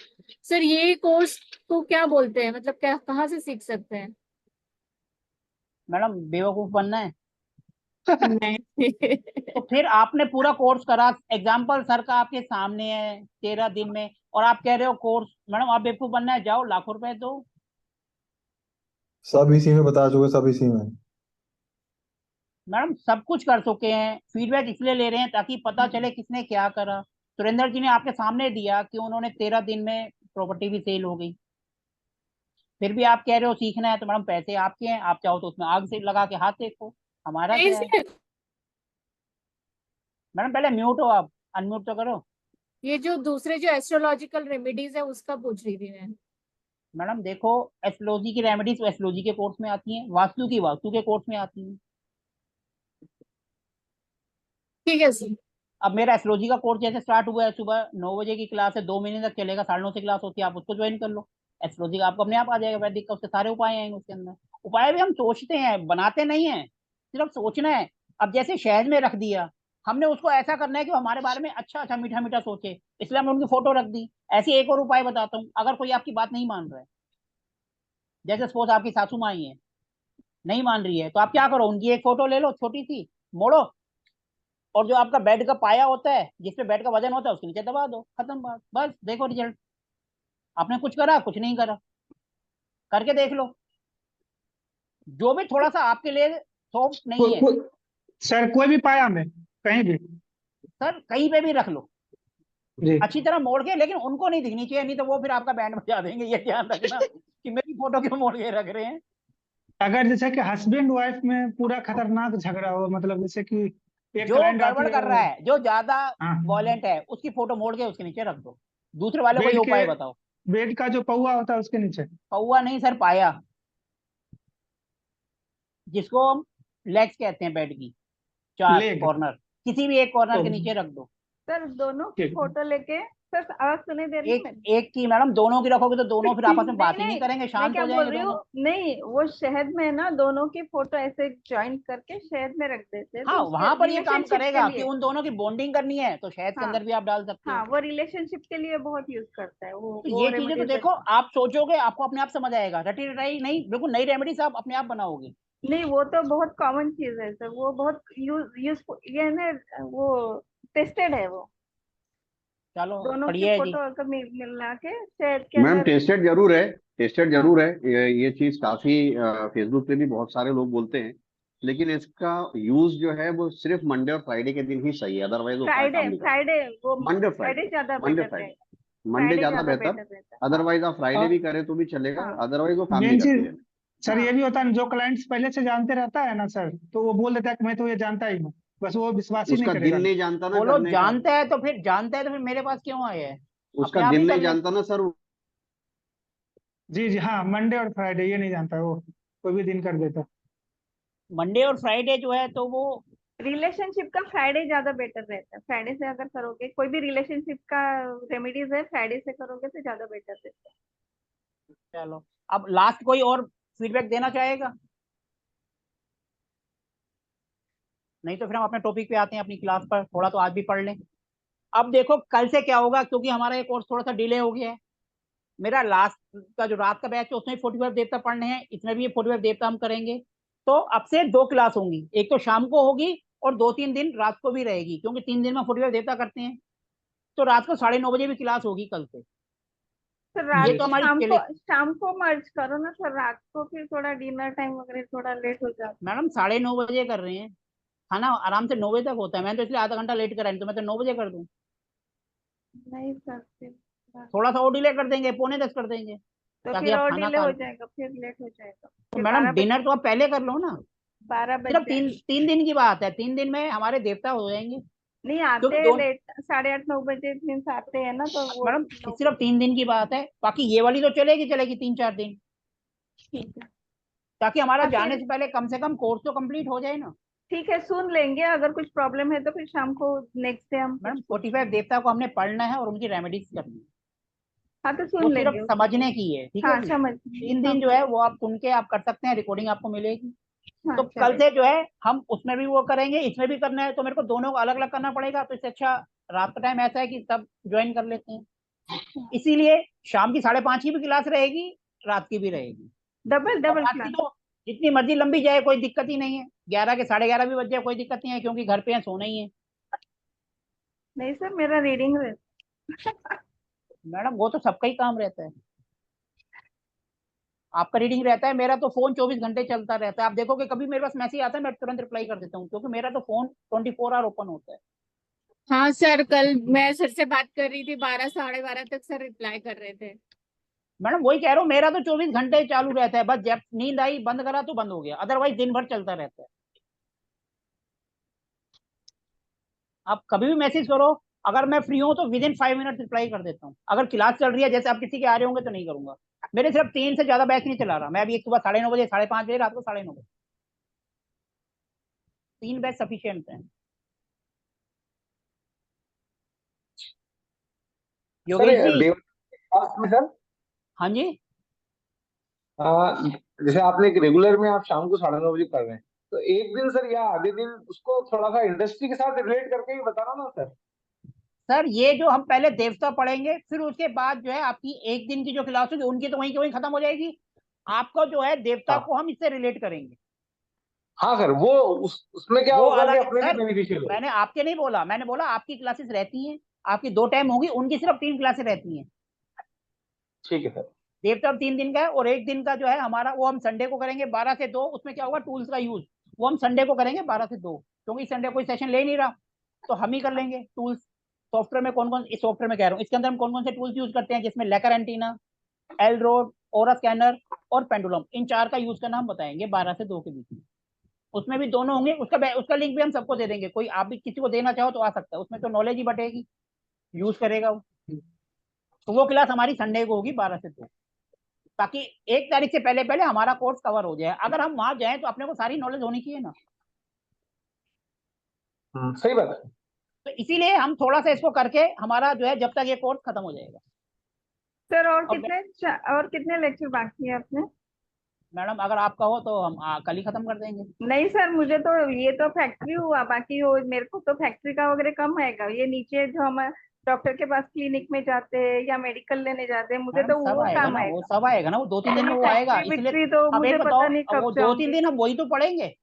सर ये कोर्स को क्या बोलते हैं? मतलब क्या, कहाँ से सीख सकते हैं? मैडम बेवकूफ बनना है? नहीं। तो फिर आपने पूरा कोर्स करा, एग्जाम्पल सर का आपके सामने है 13 दिन में, और आप कह रहे हो कोर्स। मैडम आप बेवकूफ बनना है, जाओ लाखों रुपए दो। सब इसी में बता चुके, सब इसी में। मैडम सब कुछ कर चुके हैं, फीडबैक इसलिए ले रहे हैं ताकि पता चले किसने क्या करा। सुरेंद्र जी ने आपके सामने दिया कि उन्होंने 13 दिन में प्रॉपर्टी भी सेल हो गई। फिर भी आप कह रहे हो सीखना है, तो मैडम पैसे आपके हैं, आप चाहो तो उसमें आग से लगा के हाथ देखो, हमारा नहीं क्या है। सर, मैडम पहले म्यूट हो आप, अनम्यूट तो करो। ये जो दूसरे जो एस्ट्रोलॉजिकल रेमेडीज है उसका पूछ रही थी मैं। मैडम देखो, एस्ट्रोलॉजी की रेमेडीज एस्ट्रोलॉजी के कोर्स में आती हैं, वास्तु की वास्तु के कोर्स में आती हैं। ठीक है सर। अब मेरा एस्ट्रोलॉजी का कोर्स जैसे स्टार्ट हुआ है, सुबह 9 बजे की क्लास है, 2 महीने तक चलेगा, 9:30 से क्लास होती है, आप उसको ज्वाइन कर लो। एस्ट्रोलॉजी का आपको अपने आप आ जाएगा, वैदिक का, उसके सारे उपाय आएंगे उसके अंदर। उपाय भी हम सोचते हैं, बनाते नहीं है, सिर्फ सोचना है। अब जैसे शहद में रख दिया, हमने उसको ऐसा करना है कि वो हमारे बारे में अच्छा अच्छा मीठा मीठा सोचे, इसलिए हमने उनकी फोटो रख दी। ऐसे एक और उपाय बताता हूँ, अगर कोई आपकी बात नहीं मान रहा है, जैसे सपोज आपकी सासू माँ ही है, नहीं मान रही है, तो आप क्या करो, उनकी एक फोटो ले लो छोटी सी, मोड़ो, और जो आपका बेड का पाया होता है, जिसपे बेड का वजन होता है, उसके नीचे दबा दो, खत्म बात। बस देखो रिजल्ट। आपने कुछ करा? कुछ नहीं करा। करके देख लो। जो भी थोड़ा सा आपके लिए सॉफ्ट नहीं है, सर कोई भी पाया मैं कहीं भी। सर कहीं पे भी रख लो, जी। अच्छी तरह मोड़ के, लेकिन उनको नहीं दिखनी चाहिए, नहीं तो वो फिर आपका बैंड बजा देंगे। ये ध्यान रखना कि मेरी फोटो क्यों मोड़ के रख रहे हैं। अगर जैसे कि हस्बैंड वाइफ में पूरा खतरनाक झगड़ा हो, मतलब जैसे कि एक जो क्लाइंट आती गड़बड़ है कर रहा वो। है, जो ज्यादा हाँ। वॉयलेंट है, उसकी फोटो मोड़ के उसके नीचे रख दो। दूसरे वाले को ये बेड के उपाय बताओ। बेड का जो पौआ होता है उसके नीचे। कौवा नहीं सर, पाया, जिसको हम लेग्स कहते हैं बेड की, 4 लेग। कॉर्नर, किसी भी एक कॉर्नर के ओ, नीचे रख दो। सर दोनों की ठीक। फोटो लेके सर आवाज सुनाई दे रही है मेरी? एक की मैडम, दोनों की रखोगे तो दोनों फिर आपस में बात ही नहीं नहीं, करेंगे, मैं शांत क्या हो बोल जाएंगे रही दोनों। हूँ, नहीं वो शहद में ना दोनों की फोटो ऐसे ज्वाइन करके शहद में रख देते हैं, हाँ, तो उसके वहां पर ये काम रिलेशनशिप के करेगा कि लिए। उन दोनों की बॉन्डिंग करनी है तो शहद के हाँ अंदर भी आप डाल सकते हाँ, हो। वो रिलेशनशिप के लिए बहुत यूज करता है तो वो ये चीजें तो रेमेडीज। देखो, आप सोचोगे आपको अपने आप समझ आएगा, रटी रटाई नहीं, बिल्कुल नई रेमेडीज आप अपने आप बनाओगे। नहीं, वो तो बहुत कॉमन चीज है सर, वो बहुत यूजफुल ये ना, वो टेस्टेड है वो। चलो दोनों की बढ़िया है जी। फोटो अगर मिला के शहद के मैम अंदर। टेस्टेड जरूर है, टेस्टेड हाँ जरूर है, ये चीज काफी फेसबुक पे भी बहुत सारे लोग बोलते हैं, लेकिन इसका यूज जो है वो सिर्फ मंडे और फ्राइडे के दिन ही सही है, अदरवाइज वो फ्राइडे काम नहीं करता। फ्राइडे वो मंडे फ्राइडे फ्राइडे, ज्यादा मंडे बेटर फ्राइडे, रहेगा। मंडे फ्राइडे ज्यादा ज्यादा बेहतर, बेटर रहता है। हाँ अदरवाइज आप फ्राइडे और भी करें तो भी चलेगा, हाँ अदरवाइज वो काम नहीं मेन करती चीज है। सर ये हाँ, भी होता है, जो क्लाइंट्स पहले से जानते रहता है ना सर, तो वो बोल देता है कि मैं तो ये जानता ही हूँ, बस वो विश्वास ही नहीं उसका करेगा। दिन नहीं जानता ना बोलो करने का, जानता है तो फिर मेरे पास क्यों आया है? उसका अपने आप दिन ही कर नहीं ले। जानता ना सर। जी जी हाँ, मंडे और फ्राइडे ये नहीं जानता वो, कोई भी दिन कर देता। मंडे और फ्राइडे जो है तो वो, रिलेशनशिप का फ्राइडे ज्यादा बेटर रहता है। फ्राइडे से अगर करोगे कोई भी रिलेशनशिप का रेमेडीज है, फ्राइडे से करोगे तो ज्यादा बेटर रहता है। चलो अब लास्ट कोई और फीडबैक देना चाहेगा? नहीं तो फिर हम अपने टॉपिक पे आते हैं, अपनी क्लास पर थोड़ा तो आज भी पढ़ लें। अब देखो कल से क्या होगा, क्योंकि हमारा ये कोर्स थोड़ा सा डिले हो गया है। मेरा लास्ट का जो रात का बैच है उसमें 45 देवता पढ़ने हैं, इसमें भी ये 45 देवता हम करेंगे। तो अब से दो क्लास होंगी, एक तो शाम को होगी और 2-3 दिन रात को भी रहेगी, क्योंकि 3 दिन में 45 देवता करते हैं। तो रात को 9:30 बजे भी क्लास होगी कल से। तो ये रात तो हमारी चले। शाम को मर्ज करो ना सर, रात को फिर थोड़ा डिनर टाइम वगैरह थोड़ा लेट हो जाता मैडम 9:30 बजे कर रहे हैं, खाना आराम से 9 बजे तक होता है, मैंने तो इसलिए आधा घंटा लेट करा है, तो मैं तो 9 बजे कर दूं। है। नहीं सर फिर थोड़ा सा और डिले कर देंगे, 9:45 कर देंगे, तो ताकि फिर आप और खाना डिले खा हो लें। जाएगा, फिर लेट हो जाएगा, तो फिर मैडम 12 बज डिनर तो आप पहले कर लो ना। 12 बज सिर्फ तीन जाएंगे। 3 दिन की बात है, 3 दिन में हमारे देवता हो जाएंगे। नहीं क्योंकि आते दोनों, लेट 8:30-9 बजे मीन्स आते हैं ना, तो वो मैडम सिर्फ 3 दिन की बात है, बाकी ये वाली तो चलेगी चलेगी 3-4 दिन, ठीक है। ताकि हमारा हाँ जाने फिर से पहले कम से कम कोर्स तो कंप्लीट हो जाए ना। ठीक है, सुन लेंगे, अगर कुछ प्रॉब्लम है तो फिर शाम को नेक्स्ट डे हम मैडम कुछ 45 देवता को हमने पढ़ना है और उनकी रेमेडीज करनी है, हाँ तो वो सुन सिर्फ लेंगे। समझने की है, ठीक है हाँ जी। समझ। 3 दिन हाँ जो है वो आप सुन के आप कर सकते हैं, रिकॉर्डिंग आपको मिलेगी। हाँ तो कल चलेगा। से जो है हम उसमें भी वो करेंगे, इसमें भी करना है, तो मेरे को दोनों को अलग अलग करना पड़ेगा, तो इससे अच्छा रात का टाइम ऐसा है कि सब ज्वाइन कर लेते हैं। इसीलिए शाम की 5:30 की भी क्लास रहेगी, रात की भी रहेगी। डबल और डबल रात की क्लास। तो जितनी मर्जी लंबी जाए कोई दिक्कत ही नहीं है, 11 के 11:30 भी बज जाए कोई दिक्कत नहीं है, क्योंकि घर पे हैं, सोना ही है। नहीं सर मेरा रीडिंग रहता। मैडम वो तो सबका ही काम रहता है, आपका रीडिंग रहता है, मेरा तो फोन 24 घंटे चलता रहता है। आप देखोगे कभी मेरे पास मैसेज आता है मैं तुरंत रिप्लाई कर देता हूँ, क्योंकि मेरा तो फोन 24 आवर ओपन होता है। हाँ सर, कल मैं सर से बात कर रही थी, 12 साढ़े 12 तक सर रिप्लाई कर रहे थे। मैडम वही कह रहा हूँ, मेरा तो 24 घंटे चालू रहता है, बस जब नींद आई बंद करा तो बंद हो गया, अदरवाइज दिन भर चलता रहता है। आप कभी भी मैसेज करो, अगर मैं फ्री हूँ तो विद इन 5 मिनट रिप्लाई कर देता हूँ। अगर क्लास चल रही है जैसे आप किसी के आ रहे होंगे तो नहीं करूंगा। मेरे सिर्फ 3 से ज्यादा बैच नहीं चला रहा, मैं अभी एक सुबह 9:30 बजे, 5:30 बजे, रात को 9:30 बजे, 3 बैच सफिशियंट है। सर योगेश जी। सर हाँ जी। जैसे आपने एक रेगुलर में आप शाम को 9:30 बजे कर रहे हैं, तो एक दिन सर या आधे दिन उसको थोड़ा सा इंडस्ट्री के साथ रिलेट करके ही बताना ना सर। सर ये जो हम पहले देवता पढ़ेंगे, फिर उसके बाद जो है आपकी एक दिन की जो क्लास होगी उनकी तो वहीं की वहीं खत्म हो जाएगी। आपको जो है देवता हाँ को हम इससे रिलेट करेंगे। हाँ सर, वो उसमें क्या वो होगा कि अलग है अपने लिए सर, बेनिफिशियल हो। मैंने आपके नहीं बोला, मैंने बोला आपकी क्लासेस रहती हैं, आपकी 2 टाइम होगी, उनकी सिर्फ 3 क्लासेस रहती हैं। ठीक है सर। देवता 3 दिन का है, और एक दिन का जो है हमारा वो हम संडे को करेंगे 12 से 2। उसमें क्या होगा, टूल्स का यूज वो हम संडे को करेंगे 12 से 2, क्योंकि संडे कोई सेशन ले नहीं रहा, तो हम ही कर लेंगे टूल्स। सॉफ्टवेयर में कौन कौन, इस सॉफ्टवेयर में कह रहा हूँ, इसके अंदर हम कौन कौन से टूल्स यूज करते हैं, जिसमें लेकर एंटीना, एल रोड, ओरा स्कैनर और पेंडुलम, इन 4 का यूज करना हम बताएंगे 12 से 2 के बीच में। उसमें भी दोनों होंगे, उसका लिंक भी हम सबको दे देंगे, कोई आप भी किसी को देना चाहो तो आ सकता है, उसमें तो नॉलेज ही बटेगी, यूज करेगा वो। तो वो क्लास हमारी संडे को होगी 12 से 2, ताकि 1 तारीख से पहले पहले हमारा कोर्स कवर हो जाए। अगर हम वहां जाएं तो अपने को सारी नॉलेज होनी चाहिए ना। सही बात है। तो इसीलिए हम थोड़ा सा इसको करके हमारा जो है जब तक ये कोर्स खत्म हो जाएगा। सर और और कितने लेक्चर बाकी है अपने? मैडम अगर आपका हो तो हम कल ही खत्म कर देंगे। नहीं सर, मुझे तो ये तो फैक्ट्री हुआ, बाकी वो मेरे को तो फैक्ट्री का वगैरह कम आएगा। ये नीचे जो हम डॉक्टर के पास क्लिनिक में जाते हैं या मेडिकल लेने जाते हैं, मुझे मैडम तो सब वो आएगा काम ना, वो आएगा। सब आएगा ना, वो 2-3 दिन में ये वो आएगा। फैक्ट्री इसलिए विक्ट्री तो अब मुझे एक बताओ, पता नहीं अब वो कब 2-3 जाऊंगी। दिन हम वही तो पढ़ेंगे।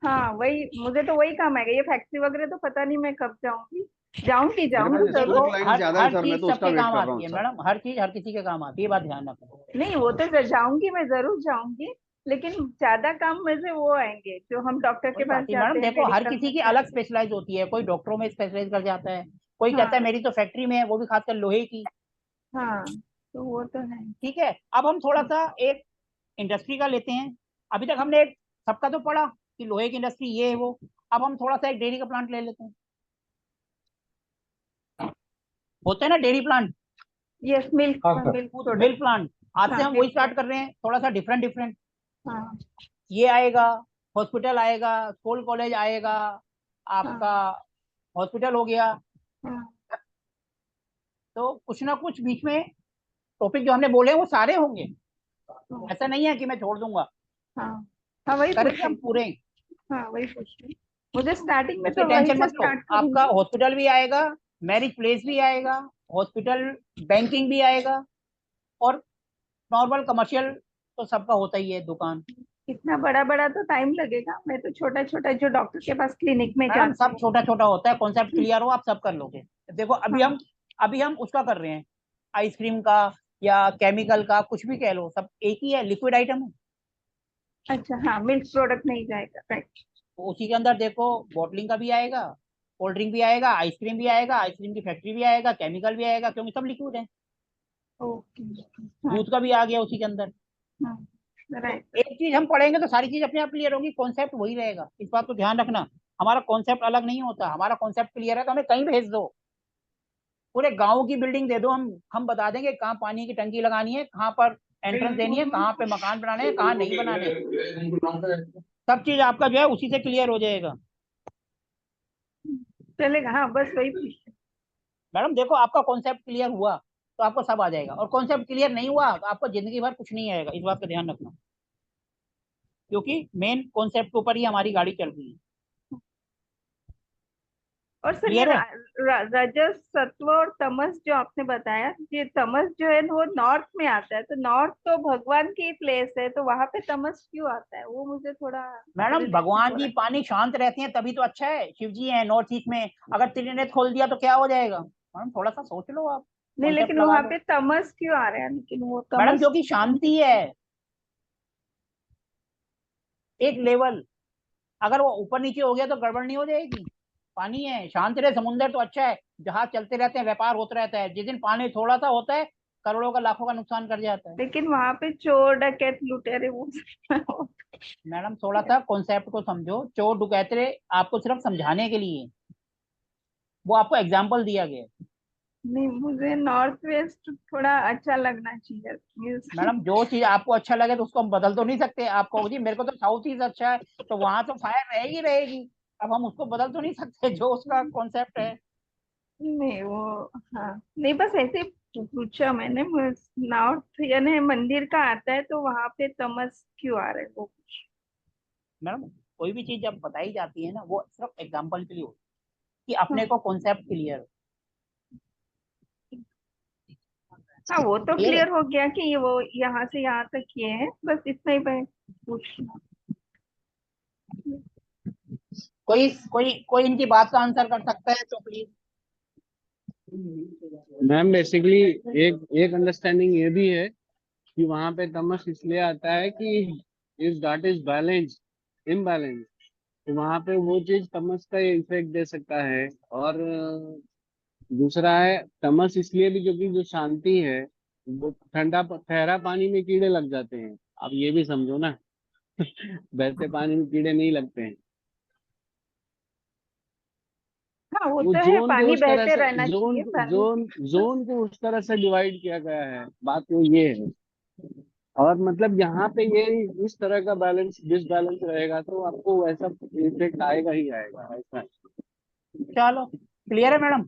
हाँ वही, मुझे तो वही काम आएगा। ये फैक्ट्री वगैरह तो पता नहीं मैं कब जाऊंगी। जाऊंगी मेरे पास जाऊंगी स्कूल जरूर। क्लाइंट हर ज्यादा है हर सर, मैं चीज तो उसका सबके वेट काम कर रहा आती हूँ है सर। मैडम, हर चीज हर किसी के काम आती है, ये बात ध्यान रखो। नहीं वो तो जाऊंगी, मैं जरूर जाऊंगी, लेकिन ज्यादा काम में से वो आएंगे जो हम डॉक्टर के कोई पास बात नहीं जाते मैडम, हैं, देखो हर मेडिकल में किसी की अलग जाते स्पेशलाइज होती है, कोई डॉक्टरों में स्पेशलाइज कर जाता है, कोई हैं। कहता है हाँ मेरी तो फैक्ट्री में है, वो भी खासकर लोहे की। हाँ, तो वो तो है। ठीक है, अब हम थोड़ा सा एक इंडस्ट्री का लेते हैं। अभी तक हमने एक सबका तो पढ़ा कि लोहे की इंडस्ट्री ये है वो। अब हम थोड़ा सा एक डेयरी का प्लांट ले लेते हैं, होता है ना डेयरी प्लांट, यस, मिल्क हाँ sir. Milk milk product. Plant. आज से हाँ हम वही मिल्क स्टार्ट कर प्रोडक्ट। रहे हैं, थोड़ा सा डिफरेंट डिफरेंट। हाँ ये आएगा, हॉस्पिटल आएगा, स्कूल कॉलेज आएगा, आपका हाँ हॉस्पिटल हो गया। हाँ तो कुछ ना कुछ बीच में टॉपिक जो हमने बोले वो सारे होंगे, ऐसा नहीं है कि मैं छोड़ दूंगा, हाँ हाँ, वही पूछ करेंगे हम रही थी। पूरे। हाँ वही पूछ रही। मुझे स्टार्टिंग में उसकी तो वही टेंशन से मत लो, स्टार्ट आपका करूंगी। हॉस्पिटल भी आएगा, मैरिज प्लेस भी आएगा, हॉस्पिटल, बैंकिंग भी आएगा, और नॉर्मल कमर्शियल तो सबका होता ही है दुकान। इतना बड़ा बड़ा तो टाइम लगेगा, मैं तो छोटा छोटा जो डॉक्टर के पास क्लिनिक में मैडम जाती सब हूँ। छोटा छोटा होता है, कॉन्सेप्ट क्लियर हो आप सब कर लोगे। देखो हाँ अभी हम उसका कर रहे हैं, आइसक्रीम का या केमिकल का, कुछ भी कह लो, सब एक ही है, लिक्विड आइटम है। अच्छा, हाँ मिल्क प्रोडक्ट नहीं जाएगा, राइट। तो उसी के अंदर देखो बॉटलिंग का भी आएगा, कोल्ड ड्रिंक भी आएगा, आइसक्रीम भी आएगा, आइसक्रीम की फैक्ट्री भी आएगा, केमिकल भी आएगा, क्योंकि सब लिक्विड है। ओके। हाँ दूध का भी आ गया उसी के अंदर। हाँ, राइट। एक चीज हम पढ़ेंगे तो सारी चीज अपने आप क्लियर होगी, कॉन्सेप्ट वही रहेगा, इस बात को ध्यान रखना। हमारा कॉन्सेप्ट अलग नहीं होता, हमारा कॉन्सेप्ट क्लियर है तो हमें कहीं भेज दो, पूरे गांव की बिल्डिंग दे दो, हम बता देंगे कहाँ पानी की टंकी लगानी है, कहाँ पर एंट्रेंस देनी है, कहाँ पे मकान बनाने हैं, कहाँ नहीं बनाने हैं। सब चीज आपका जो है उसी से क्लियर हो जाएगा। चलेगा, हाँ बस वही पूछ। मैडम देखो आपका कॉन्सेप्ट क्लियर हुआ तो आपको सब आ जाएगा, और कॉन्सेप्ट क्लियर नहीं हुआ तो आपको जिंदगी भर कुछ नहीं आएगा, इस बात का ध्यान रखना, क्योंकि मेन कॉन्सेप्ट के ऊपर ही हमारी गाड़ी चल रही है। और सर ये क्लियर है? रजस सत्व और तमस जो आपने बताया, ये तमस जो है वो नॉर्थ में आता है, तो नॉर्थ तो भगवान की प्लेस है, तो वहां पे तमस क्यों आता है? वो मुझे थोड़ा मैडम रिलेट नहीं भगवान हो जी रहा है। पानी शांत रहते हैं तभी तो अच्छा है, शिव जी हैं नॉर्थ ईस्ट में, अगर त्रिनेत्र खोल दिया तो क्या हो जाएगा? मैडम थोड़ा सा सोच लो आप, नहीं, कॉन्सेप्ट लेकिन लगा वहां लो। पे तमस क्यों आ रहा है? लेकिन वो मैडम तमस। क्योंकि शांति है, एक लेवल, अगर वो ऊपर नीचे हो गया तो गड़बड़ नहीं हो जाएगी? पानी है, शांत रहे, समुंदर तो अच्छा है, जहाज चलते रहते हैं, व्यापार होता रहता है, जिस दिन पानी थोड़ा सा होता है करोड़ों का लाखों का नुकसान कर जाता है। लेकिन वहां पे चोर डकैत लुटेरे वो मैडम थोड़ा सा कॉन्सेप्ट को समझो, चोर डकैते आपको सिर्फ समझाने के लिए, वो आपको एग्जाम्पल दिया गया है। नहीं, मुझे नॉर्थ वेस्ट थोड़ा अच्छा लगना चाहिए। मैडम जो चीज आपको अच्छा लगे तो उसको हम बदल तो नहीं सकते, आप कहोगे जी मेरे को तो साउथ ईस्ट अच्छा है, तो वहां तो फायर रहेगी रहेगी, अब हम उसको बदल तो नहीं सकते जो उसका कॉन्सेप्ट है। नहीं वो, हाँ नहीं, बस ऐसे ही पूछा मैंने। नॉर्थ यानी मंदिर का आता है, तो वहां पे तमस क्यों आ रहा है वो पूछ। मैडम कोई भी चीज जब बताई जाती है ना वो सिर्फ एग्जाम्पल के लिए होती है, कि अपने हाँ को कॉन्सेप्ट क्लियर हो। हाँ, वो तो क्लियर है? क्लियर हो गया कि ये वो यहाँ से यहाँ तक किए हैं, बस इतना ही मैं पूछना। कोई कोई कोई इनकी बात का आंसर कर सकता है तो प्लीज। मैम बेसिकली एक एक अंडरस्टैंडिंग ये भी है कि वहां पे तमस इसलिए आता है कि if that is balance imbalance, तो वहां पे वो चीज तमस का इफेक्ट दे सकता है। और दूसरा है तमस इसलिए भी क्योंकि जो शांति है वो ठहरा पानी में कीड़े लग जाते हैं, आप ये भी समझो ना। बहते पानी में कीड़े नहीं लगते हैं। हाँ वो वो तो है, जोन को पानी उस तरह बहते से रहना चाहिए पानी। जोन को उस तरह से डिवाइड किया गया है, बात तो ये है। और मतलब यहाँ पे ये इस तरह का बैलेंस डिसबैलेंस रहेगा तो आपको वैसा इफेक्ट आएगा ही आएगा, ऐसा है। चलो क्लियर है मैडम?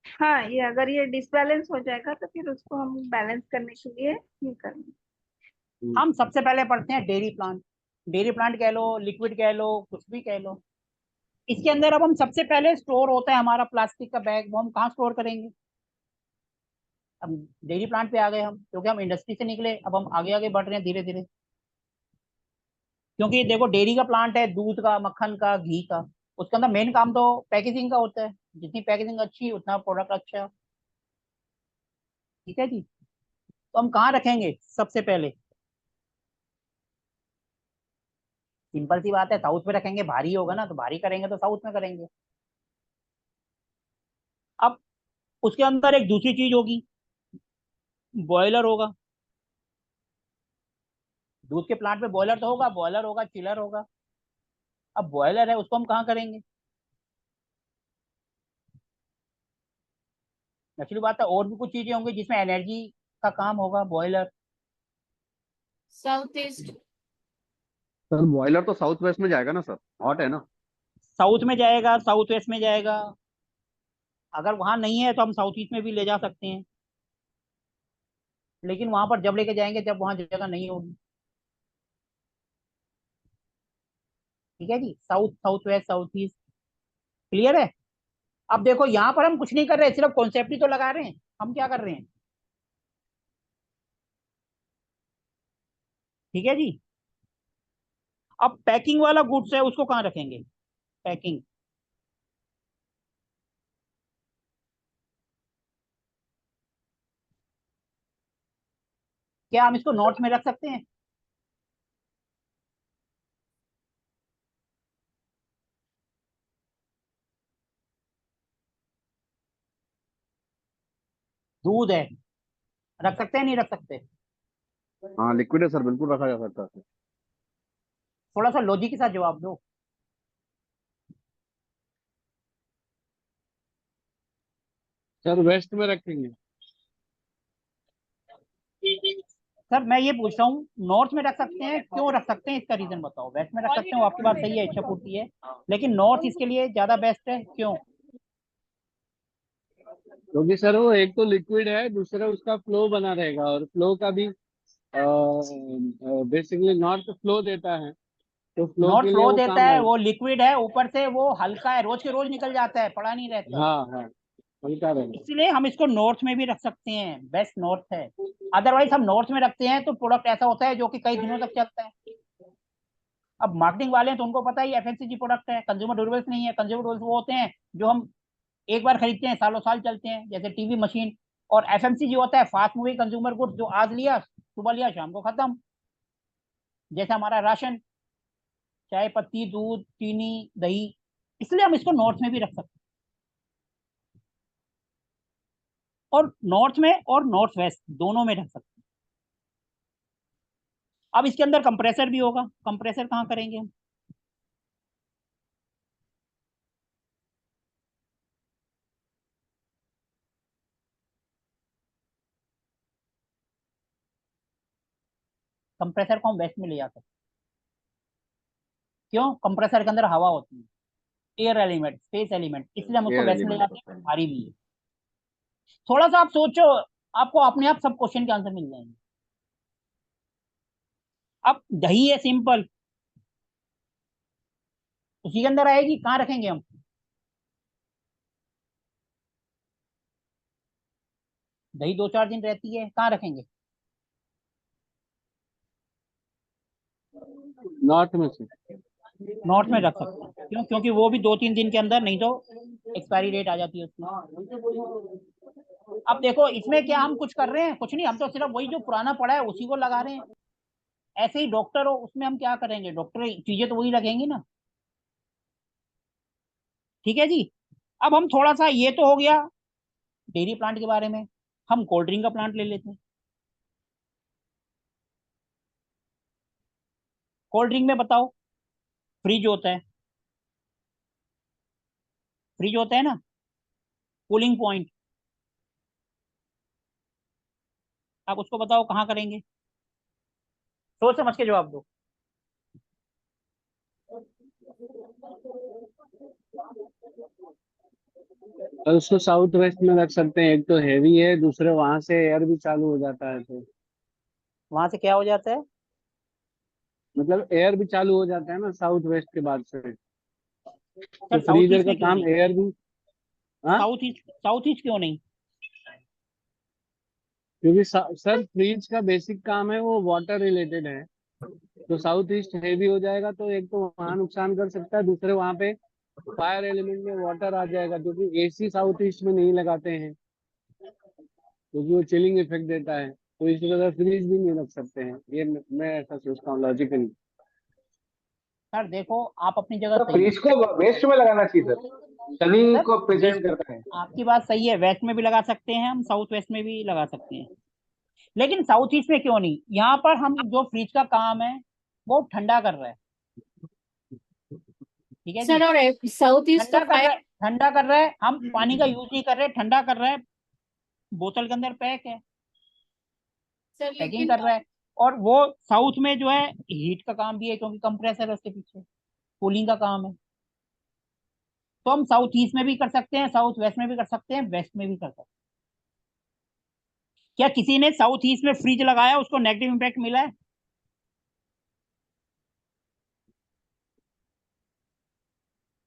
हाँ, ये अगर ये डिसबैलेंस हो जाएगा तो फिर उसको हम बैलेंस करने के लिए ये करेंगे। हम सबसे पहले पढ़ते हैं डेयरी प्लांट। डेयरी प्लांट कह लो, लिक्विड कह लो, कुछ भी कह लो। इसके अंदर अब हम सबसे पहले स्टोर होता है हमारा प्लास्टिक का बैग, वो हम कहाँ स्टोर करेंगे? अब डेयरी प्लांट पे आ गए हम, क्योंकि हम इंडस्ट्री से निकले, अब हम आगे आगे बढ़ रहे हैं धीरे धीरे। क्योंकि देखो डेयरी का प्लांट है, दूध का, मक्खन का, घी का, उसके अंदर मेन काम तो पैकेजिंग का होता है। जितनी पैकेजिंग अच्छी उतना प्रोडक्ट अच्छा। ठीक है जी। तो हम कहाँ रखेंगे सबसे पहले? सिंपल सी बात है, साउथ में रखेंगे, भारी होगा ना, तो भारी करेंगे तो साउथ में करेंगे। अब उसके अंदर एक दूसरी चीज होगी, बॉयलर होगा। दूध के प्लांट में बॉयलर तो होगा, बॉयलर होगा, चिलर होगा। अब बॉयलर है, उसको हम कहाँ करेंगे? एक्चुअली बात है, और भी कुछ चीजें होंगी जिसमें एनर्जी का काम होगा। Boiler south east. Sir boiler तो साउथ वेस्ट में जाएगा ना सर, हॉट है ना। साउथ में जाएगा, साउथ वेस्ट में जाएगा। अगर वहां नहीं है तो हम साउथ ईस्ट में भी ले जा सकते हैं, लेकिन वहां पर जब लेके जाएंगे जब वहां जगह नहीं होगी। ठीक है जी। South, south west, south east. Clear है? अब देखो यहाँ पर हम कुछ नहीं कर रहे, सिर्फ कॉन्सेप्ट ही तो लगा रहे हैं। हम क्या कर रहे हैं? ठीक है जी। अब पैकिंग वाला गुड्स है, उसको कहाँ रखेंगे? पैकिंग। क्या हम इसको नॉर्थ में रख सकते हैं? दूध है, रख सकते हैं नहीं रख सकते? हाँ लिक्विड है सर, बिल्कुल रखा जा सकता है। थोड़ा सा लॉजिक के साथ जवाब दो। सर वेस्ट में रखेंगे। सर मैं ये पूछ रहा हूँ, नॉर्थ में रख सकते हैं, क्यों रख सकते हैं, इसका रीजन बताओ। वेस्ट में रख सकते हैं, वो आपकी बात सही है, इच्छा पूर्ति है, लेकिन नॉर्थ इसके लिए ज्यादा बेस्ट है, क्यों? क्योंकि सर वो एक तो लिक्विड है, दूसरा उसका फ्लो बना रहेगा, और फ्लो का भी बेसिकली नॉर्थ फ्लो देता है, तो फ्लो नॉर्थ के लिए फ्लो वो देता काम है, आएगा। वो लिक्विड है, ऊपर से वो हल्का है, रोज के रोज निकल जाता है, पड़ा नहीं रहता। हाँ हाँ, हल्का रहेगा। इसलिए हम इसको नॉर्थ में भी रख सकते हैं, बेस्ट नॉर्थ है। अदरवाइज हम नॉर्थ में रखते हैं तो प्रोडक्ट ऐसा होता है जो कि कई दिनों तक चलता है। अब मार्केटिंग वाले हैं तो उनको पता ही एफएमसीजी प्रोडक्ट है, कंज्यूमर ड्यूरेबल्स नहीं है। कंज्यूमर ड्यूरेबल्स वो होते हैं जो हम एक बार खरीदते हैं, सालों साल चलते हैं, जैसे टीवी, मशीन। और एफएमसीजी होता है फास्ट मूविंग कंज्यूमर गुड्स, जो आज लिया सुबह लिया शाम को खत्म। जैसे हमारा राशन, चाय पत्ती, दूध, चीनी, दही। इसलिए हम इसको नॉर्थ में भी रख सकते हैं, और नॉर्थ में और नॉर्थ वेस्ट दोनों में रख सकते हैं। अब इसके अंदर कंप्रेसर भी होगा। कंप्रेसर कहाँ करेंगे हम? कंप्रेसर को हम वेस्ट में ले जा सकते हैं। क्यों? कंप्रेसर के अंदर हवा होती है, एयर एलिमेंट, स्पेस एलिमेंट, इसलिए हम उसको एयर वेस्ट में ले एलिमेंट। जाते हैं, भारी भी है। थोड़ा सा आप सोचो, आपको अपने आप सब क्वेश्चन के आंसर मिल जाएंगे। अब दही है, सिंपल, उसी के अंदर आएगी, कहाँ रखेंगे हम? दही 2-4 दिन रहती है, कहाँ रखेंगे? नॉर्थ में से। नॉर्थ में रख सकते हैं। क्यों? क्योंकि वो भी 2-3 दिन के अंदर, नहीं तो एक्सपायरी डेट आ जाती है उसकी। अब देखो इसमें क्या हम कुछ कर रहे हैं? कुछ नहीं, हम तो सिर्फ वही जो पुराना पड़ा है उसी को लगा रहे हैं। ऐसे ही डॉक्टर हो, उसमें हम क्या करेंगे? डॉक्टर चीजें तो वही रखेंगी ना। ठीक है जी। अब हम थोड़ा सा, ये तो हो गया डेयरी प्लांट के बारे में। हम कोल्ड ड्रिंक का प्लांट ले लेते हैं। कोल्ड ड्रिंक में बताओ, फ्रिज होता है, फ्रिज होता है ना, कूलिंग पॉइंट। आप उसको बताओ कहाँ करेंगे? सोच समझ के जवाब दो। और उसको साउथ वेस्ट में रख सकते हैं, एक तो हैवी है, दूसरे वहां से एयर भी चालू हो जाता है, तो वहां से क्या हो जाता है? मतलब एयर भी चालू हो जाता है ना साउथ वेस्ट के बाद से, तो सर साउथ फ्रीजर ईस्ट का में क्यों काम नहीं? एयर भी। हाँ, साउथ ईस्ट क्यों नहीं? क्योंकि सर फ्रीज का बेसिक काम है वो वाटर रिलेटेड है, तो साउथ ईस्ट हैवी हो जाएगा तो एक तो वहां नुकसान कर सकता है, दूसरे वहां पे फायर एलिमेंट में वाटर आ जाएगा, क्योंकि एसी साउथ ईस्ट में नहीं लगाते हैं, क्योंकि वो चिलिंग इफेक्ट देता है, तो इस वजह से फ्रीज भी नहीं रख सकते हैं, ये मैं ऐसा सोचता हूँ लॉजिकली। सर देखो, आप अपनी जगह तो सही फ्रीज है। को वेस्ट में लगाना चाहिए सर, शनि सर को प्रेजेंट वेस्ट, करता है। आपकी बात सही है, वेस्ट में भी लगा सकते हैं हम, साउथ वेस्ट में भी लगा सकते हैं, लेकिन साउथ ईस्ट में क्यों नहीं? यहाँ पर हम जो फ्रिज का काम है वो ठंडा कर रहा है, ठीक है जी। सर और साउथ ईस्ट तो ठंडा कर फायर। रहा है, ठंडा कर रहा है, हम पानी का यूज नहीं कर रहे, ठंडा कर रहा है, बोतल के अंदर पैक है, सर पैकिंग लेकिन कर रहा है। और वो साउथ में जो है हीट का काम भी है, क्योंकि कंप्रेसर है उसके पीछे, कूलिंग का काम है। तो हम साउथ ईस्ट में भी कर सकते हैं, साउथ वेस्ट में भी कर सकते हैं, वेस्ट में भी कर सकते हैं। क्या किसी ने साउथ ईस्ट में फ्रिज लगाया उसको नेगेटिव इंपैक्ट मिला है?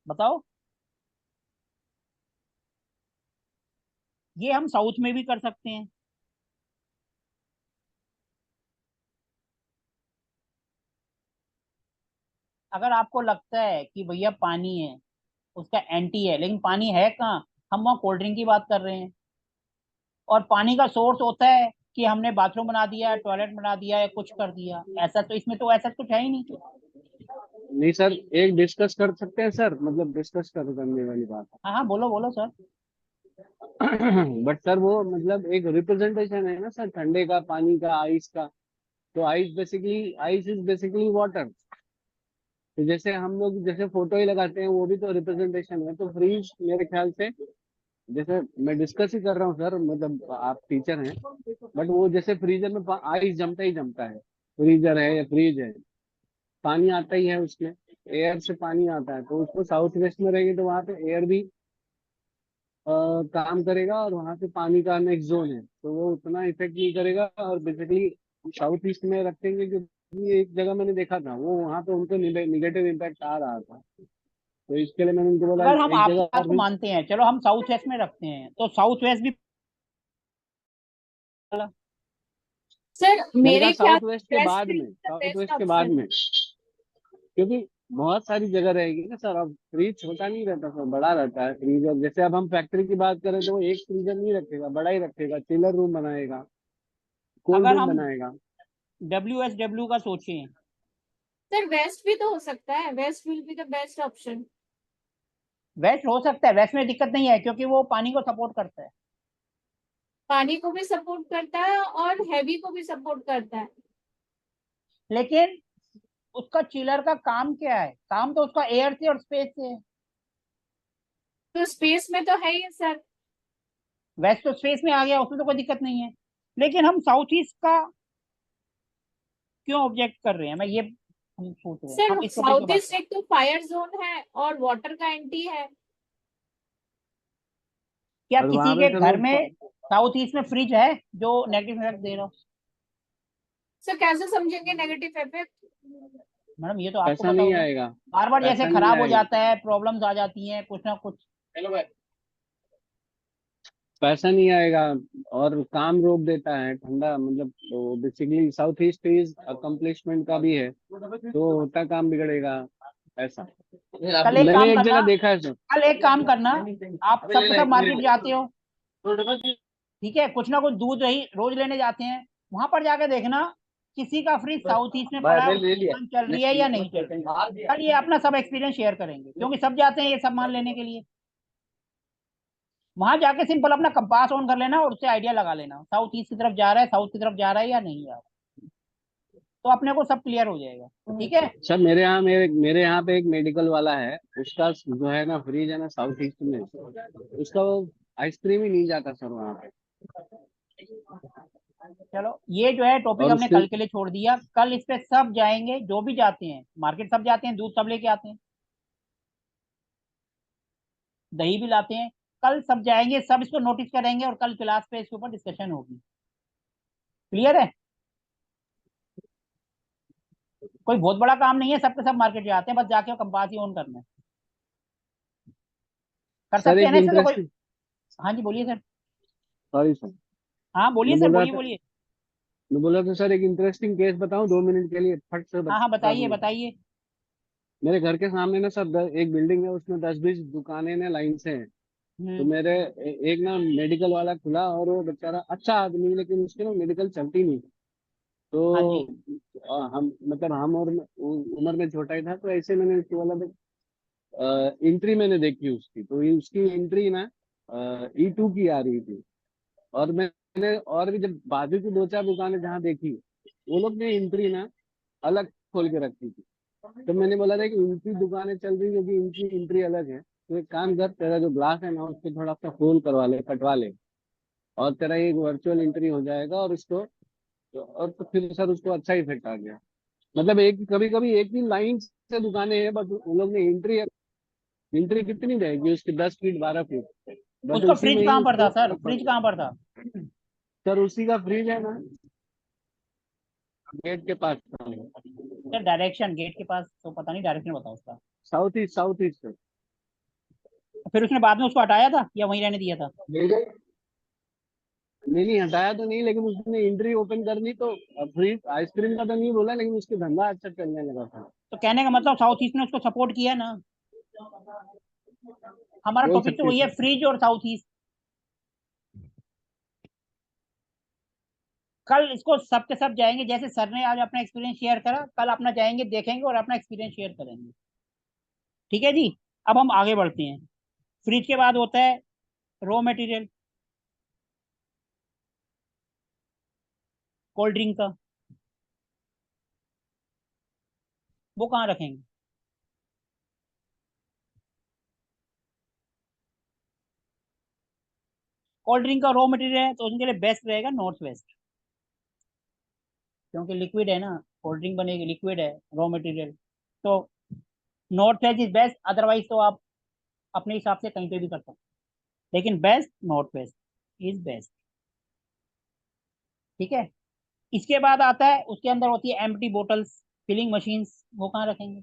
बताओ। ये हम साउथ में भी कर सकते हैं। अगर आपको लगता है कि भैया पानी है, उसका एंटी है, लेकिन पानी है कहाँ? हम वहाँ कोल्ड ड्रिंक की बात कर रहे हैं, और पानी का सोर्स होता है कि हमने बाथरूम बना दिया, टॉयलेट बना दिया, या कुछ कर दिया, ऐसा तो इसमें तो ऐसा कुछ है ही नहीं। नहीं सर, एक डिस्कस कर सकते हैं सर, मतलब डिस्कस करने वाली बात हाँ हाँ, बोलो बोलो सर। है। बट सर वो मतलब एक रिप्रेजेंटेशन है ना सर, ठंडे का, पानी का, आइस का, तो आइस इज बेसिकली वाटर, तो जैसे हम लोग जैसे फोटो ही लगाते हैं वो भी तो रिप्रेजेंटेशन है, तो फ्रीज मेरे ख्याल से, जैसे मैं डिस्कस ही कर रहा हूँ सर, मतलब आप टीचर हैं, बट वो जैसे फ्रीजर में आइस जमता ही जमता है, फ्रीजर है या फ्रीज है, पानी आता ही है उसमें, एयर से पानी आता है, तो उसको साउथ वेस्ट में रहेगी तो वहां पे एयर भी काम करेगा, और वहां से पानी का नेक्स्ट जोन है, तो वो उतना इफेक्ट नहीं करेगा, और बेसिकली साउथ ईस्ट में रखेंगे क्योंकि एक जगह मैंने देखा था वो वहां पे उनको निगेटिव इम्पैक्ट आ रहा था, तो इसके लिए मैंने उनको बोला अगर हम एक आपकी जगह बात और को भी। मानते हैं, चलो हम साउथ वेस्ट में रखते हैं, तो साउथ वेस्ट भी। सर मैंने कहा मेरे ख्याल साउथ वेस्ट के बेस्ट बाद में, द साउथ बेस्ट वेस्ट के बाद ऑप्शन। में, क्योंकि बहुत सारी जगह रहेगी ना सर, अब फ्रीज छोटा नहीं रहता सर, बड़ा रहता है फ्रीजर, जैसे अब हम फैक्ट्री की बात करें तो वो एक फ्रीजर नहीं रखेगा, बड़ा ही रखेगा, चिलर रूम बनाएगा, कोल्ड अगर रूम हम बनाएगा। WSW का सोचें, सर वेस्ट भी तो हो सकता है, west will be the best option. West हो सकता है, वेस्ट में दिक्कत नहीं है, क्योंकि वो पानी को सपोर्ट करता है। पानी को भी सपोर्ट करता है और हैवी को भी सपोर्ट करता है। लेकिन उसका चिलर का काम क्या है? काम तो उसका एयर से और स्पेस से है। तो स्पेस में तो है ही सर। वेस्ट तो स्पेस में आ गया, उसमें तो कोई दिक्कत नहीं है, लेकिन हम साउथ ईस्ट का क्यों ऑब्जेक्ट कर रहे हैं? मैं ये हम सोच रहे हैं, हम सर इस टॉपिक पे साउथ बात ईस्ट करें। एक तो फायर जोन है और वाटर का एंटी है। क्या और किसी वहां पे के सर घर वो में साउथ ईस्ट में फ्रिज है जो नेगेटिव इफेक्ट दे रहा हो? सर कैसे समझेंगे नेगेटिव इफेक्ट? मैडम ये तो आपको पैसा पता नहीं होगा। आएगा, बार बार जैसे पैसा नहीं खराब हो आएगा, जाता है, प्रॉब्लम्स आ जाती हैं कुछ ना कुछ। पैसा नहीं आएगा, और काम रोक देता है ठंडा, मतलब तो basically south east is accomplishment का भी है, तो होता काम बिगड़ेगा ऐसा, कल एक मैंने काम एक करना, जगह देखा है सर। कल एक काम करना, आप सब के सब मार्केट जाते हो, ठीक है, कुछ ना कुछ दूध रही रोज लेने जाते हैं, वहां पर जाके देखना किसी का फ्रिज साउथ ईस्ट में पड़ा है, उसकी दुकान चल रही है या नहीं चल रही है। कल ये अपना सब एक्सपीरियंस शेयर करेंगे, क्योंकि सब जाते हैं ये सब मान लेने के लिए। वहां जाके सिंपल अपना कंपास ऑन कर लेना और उससे आइडिया लगा लेना, साउथ ईस्ट की तरफ जा रहा है, साउथ की तरफ जा रहा है या नहीं जा रहा, तो अपने को सब क्लियर हो जाएगा। ठीक है। सर मेरे यहाँ पे एक मेडिकल वाला है, उसका जो है ना फ्रिज है ना साउथ ईस्ट में, उसका वो आइसक्रीम ही नहीं जाता सर वहाँ पे, चलो ये जो है टॉपिक और हमने उसके कल के लिए छोड़ दिया, कल इस पे सब जाएंगे, जो भी जाते हैं मार्केट सब जाते हैं, दूध सब लेके आते हैं, दही भी लाते हैं, कल सब जाएंगे, सब इसको नोटिस करेंगे और कल क्लास पे इसके ऊपर डिस्कशन होगी। क्लियर है? कोई बहुत बड़ा काम नहीं है, सबके सब मार्केट जाते हैं, बस जाके कंपास ही ऑन करना है। कर सर सकते हैं एक ना इसमें तो कोई। इंटरेस्टिंग, हाँ जी बोलिए सर। सॉरी सर, हाँ बोलिए मैं सर, बोल रहा बोलिए था, बोलिए। मैं बोला था सर एक इंटरेस्टिंग केस बताऊं 2 मिनट के लिए, फट से हाँ हाँ बता बताइए दूं। बताइए। मेरे घर के सामने ना सर एक बिल्डिंग है, उसमें 10-20 दुकानें ने लाइन से हैं। तो हम्म। मेरे एक ना मेडिकल वाला खुला, और वो बेचारा अच्छा आदमी, लेकिन उसकी ना मेडिकल चलती नहीं। हाँ तो जी। हम मतलब हम और उम्र में छोटा ही था, तो ऐसे मैंने उसकी वाला एंट्री मैंने देखी उसकी, तो उसकी एंट्री ना E2 की आ रही थी। और मैंने और भी जब बाजू की 2-4 दुकानें जहाँ देखी, वो लोग ने एंट्री ना अलग खोल के रखी थी। तो मैंने बोला था कि इनकी दुकानें चल रही क्योंकि इनकी एंट्री अलग है, तो एक काम कर, तेरा जो ग्लास है ना उसको थोड़ा सा खोल करवा ले, कटवा ले, और तेरा एक वर्चुअल एंट्री हो जाएगा। और इसको और तो फिर सर उसको अच्छा इफेक्ट आ गया। मतलब एक कभी कभी एक ही लाइन से दुकानें हैं, बट उन लोग ने एंट्री, एंट्री कितनी रहेगी उसकी, 10 फीट 12 फीट, बट उसका उसी फ्रिज में ही कहाँ पर था उसको सर? फ्रिज कहाँ पर था? सर उसी का फ्रिज है ना, गेट के पास था। सर डायरेक्शन गेट के पास तो पता नहीं, डायरेक्शन बताओ उसका। साउथ ईस्ट से। फिर उसने बाद में उसको हटाया था या वहीं रहने दिया था? मिल गई। नहीं नहीं, हटाया तो नहीं, लेकिन उसने एंट्री ओपन कर दी तो फ्रिज आइसक्रीम का तो नहीं बोला, लेकिन उसके धंधा अच्छा चलने लगा था। तो कहने का मतलब साउथ ईस्ट ने उसको सपोर्ट किया ना। हमारा बोल टॉपिक तो सकती वही है, सर। फ्रिज और साउथ ईस्ट। कल इसको सब के सब जाएंगे, जैसे सर ने आज अपना एक्सपीरियंस शेयर करा, कल अपना जाएंगे देखेंगे और अपना एक्सपीरियंस शेयर करेंगे। ठीक है जी। अब हम आगे बढ़ते हैं। फ्रिज के बाद होता है रॉ मटेरियल, कोल्ड ड्रिंक का। वो कहाँ रखेंगे? कोल्ड ड्रिंक का रॉ मटेरियल है तो उनके लिए बेस्ट रहेगा नॉर्थ वेस्ट, क्योंकि लिक्विड है ना, कोल्ड ड्रिंक बनेगी, लिक्विड है रॉ मटेरियल। तो north west is best, otherwise तो आप अपने हिसाब से कहीं पे भी कर सकते हैं, लेकिन best north west is best. ठीक है। इसके बाद आता है, उसके अंदर होती है एम्प्टी बोटल्स, फिलिंग मशीन्स। वो कहाँ रखेंगे?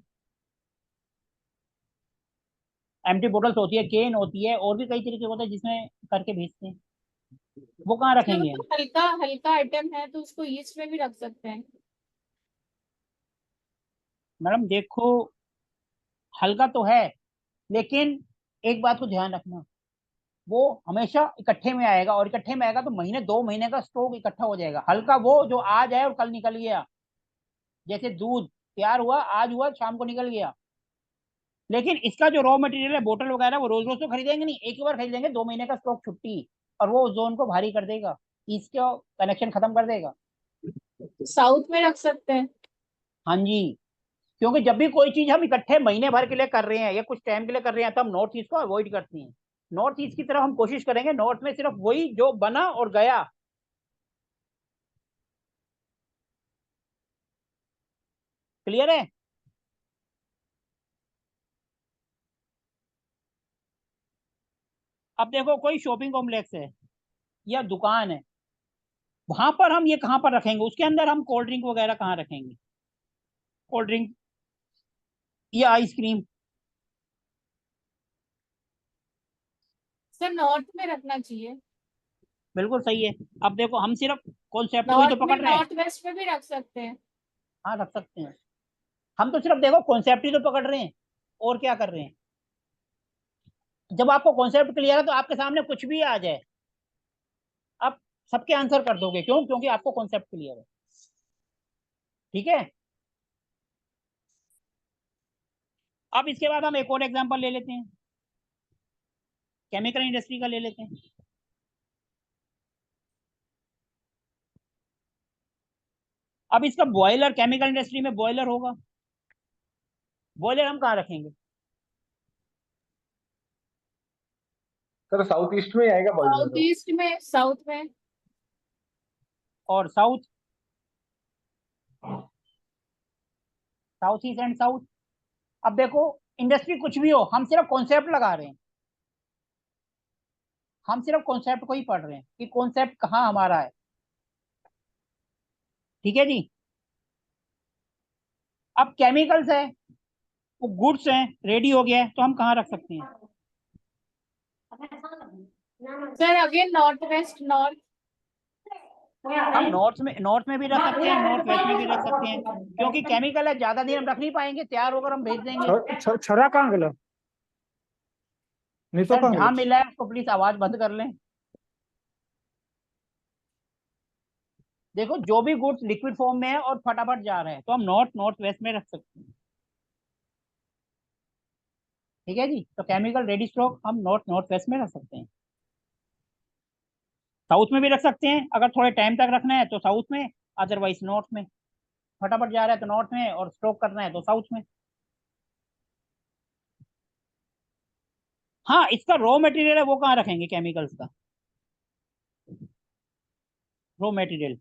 एम्प्टी बोटल्स होती है, केन होती है, और भी कई तरीके होते हैं जिसमें करके भेजते हैं। वो कहाँ सर वो रखेंगे तो हम? हल्का हल्का आइटम है तो उसको ईस्ट में भी रख सकते हैं। मैडम देखो, हल्का तो है, लेकिन एक बात को ध्यान रखना, वो हमेशा इकट्ठे में आएगा, और इकट्ठे में आएगा तो महीने 2 महीने का स्टॉक इकट्ठा हो जाएगा। हल्का वो जो आज आए और कल निकल गया, जैसे दूध तैयार हुआ, आज हुआ शाम को निकल गया। लेकिन इसका जो रॉ मटेरियल है, बोतल वगैरह, वो रोज रोज तो खरीदेंगे नहीं, एक ही बार खरीदेंगे, 2 महीने का स्टॉक छुट्टी, और वो जोन को भारी कर देगा, इसका कनेक्शन खत्म कर देगा। साउथ में रख सकते हैं। हाँ जी। क्योंकि जब भी कोई चीज हम इकट्ठे महीने भर के लिए कर रहे हैं या कुछ टाइम के लिए कर रहे हैं, तो हम नॉर्थ ईस्ट को अवॉइड करते हैं। नॉर्थ ईस्ट की तरफ हम कोशिश करेंगे, नॉर्थ में सिर्फ वही जो बना और गया। क्लियर है? अब देखो, कोई शॉपिंग कॉम्प्लेक्स है या दुकान है, वहां पर हम ये कहाँ पर रखेंगे? उसके अंदर हम कोल्ड ड्रिंक वगैरह कहाँ रखेंगे? कोल्ड ड्रिंक या आइसक्रीम? सर नॉर्थ में रखना चाहिए। बिल्कुल सही है। अब देखो, हम सिर्फ कॉन्सेप्ट को ही तो नॉर्थ में, पकड़ रहे हैं। नॉर्थ वेस्ट में भी रख सकते हैं। हाँ रख सकते हैं। हम तो सिर्फ देखो कॉन्सेप्ट ही तो पकड़ रहे हैं, और क्या कर रहे हैं? जब आपको कॉन्सेप्ट क्लियर है तो आपके सामने कुछ भी आ जाए, आप सबके आंसर कर दोगे। क्यों? क्योंकि आपको कॉन्सेप्ट क्लियर है। ठीक है। अब इसके बाद हम एक और एग्जांपल ले लेते हैं, केमिकल इंडस्ट्री का ले लेते हैं। अब इसका बॉयलर, केमिकल इंडस्ट्री में बॉयलर होगा, बॉयलर हम कहाँ रखेंगे? सर साउथ ईस्ट में ही आएगा बॉयलर साउथ तो। ईस्ट में, साउथ में। और south, south east and south. अब देखो, इंडस्ट्री कुछ भी हो, हम सिर्फ कॉन्सेप्ट लगा रहे हैं। हम सिर्फ कॉन्सेप्ट को ही पढ़ रहे हैं कि कॉन्सेप्ट कहाँ हमारा है। ठीक है जी। अब केमिकल्स है, वो गुड्स हैं, रेडी हो गया है, तो हम कहाँ रख सकते हैं? Sir again north west north. हम नॉर्थ में भी रख सकते हैं, नॉर्थ वेस्ट में भी रख सकते हैं, क्योंकि केमिकल है, ज्यादा दिन हम रख नहीं पाएंगे, तैयार होकर हम भेज देंगे। छोरा कहाँ गेलो? नहीं तो सर कहाँ जहाँ गेलो? मिला है उसको प्लीज आवाज बंद कर लें। देखो जो भी गुड्स लिक्विड फॉर्म में है और फटाफट जा रहे हैं, तो हम नॉर्थ वेस्ट में रख सकते हैं। ठीक है जी। तो केमिकल रेडी स्टॉक हम नॉर्थ वेस्ट में रख सकते हैं। साउथ में भी रख सकते हैं, अगर थोड़े टाइम तक रखना है तो साउथ में, अदरवाइज नॉर्थ में। फटाफट जा रहा है तो नॉर्थ में, और स्टॉक करना है तो साउथ में। हाँ, इसका रॉ मटेरियल है वो कहाँ रखेंगे केमिकल्स का? रॉ मटेरियल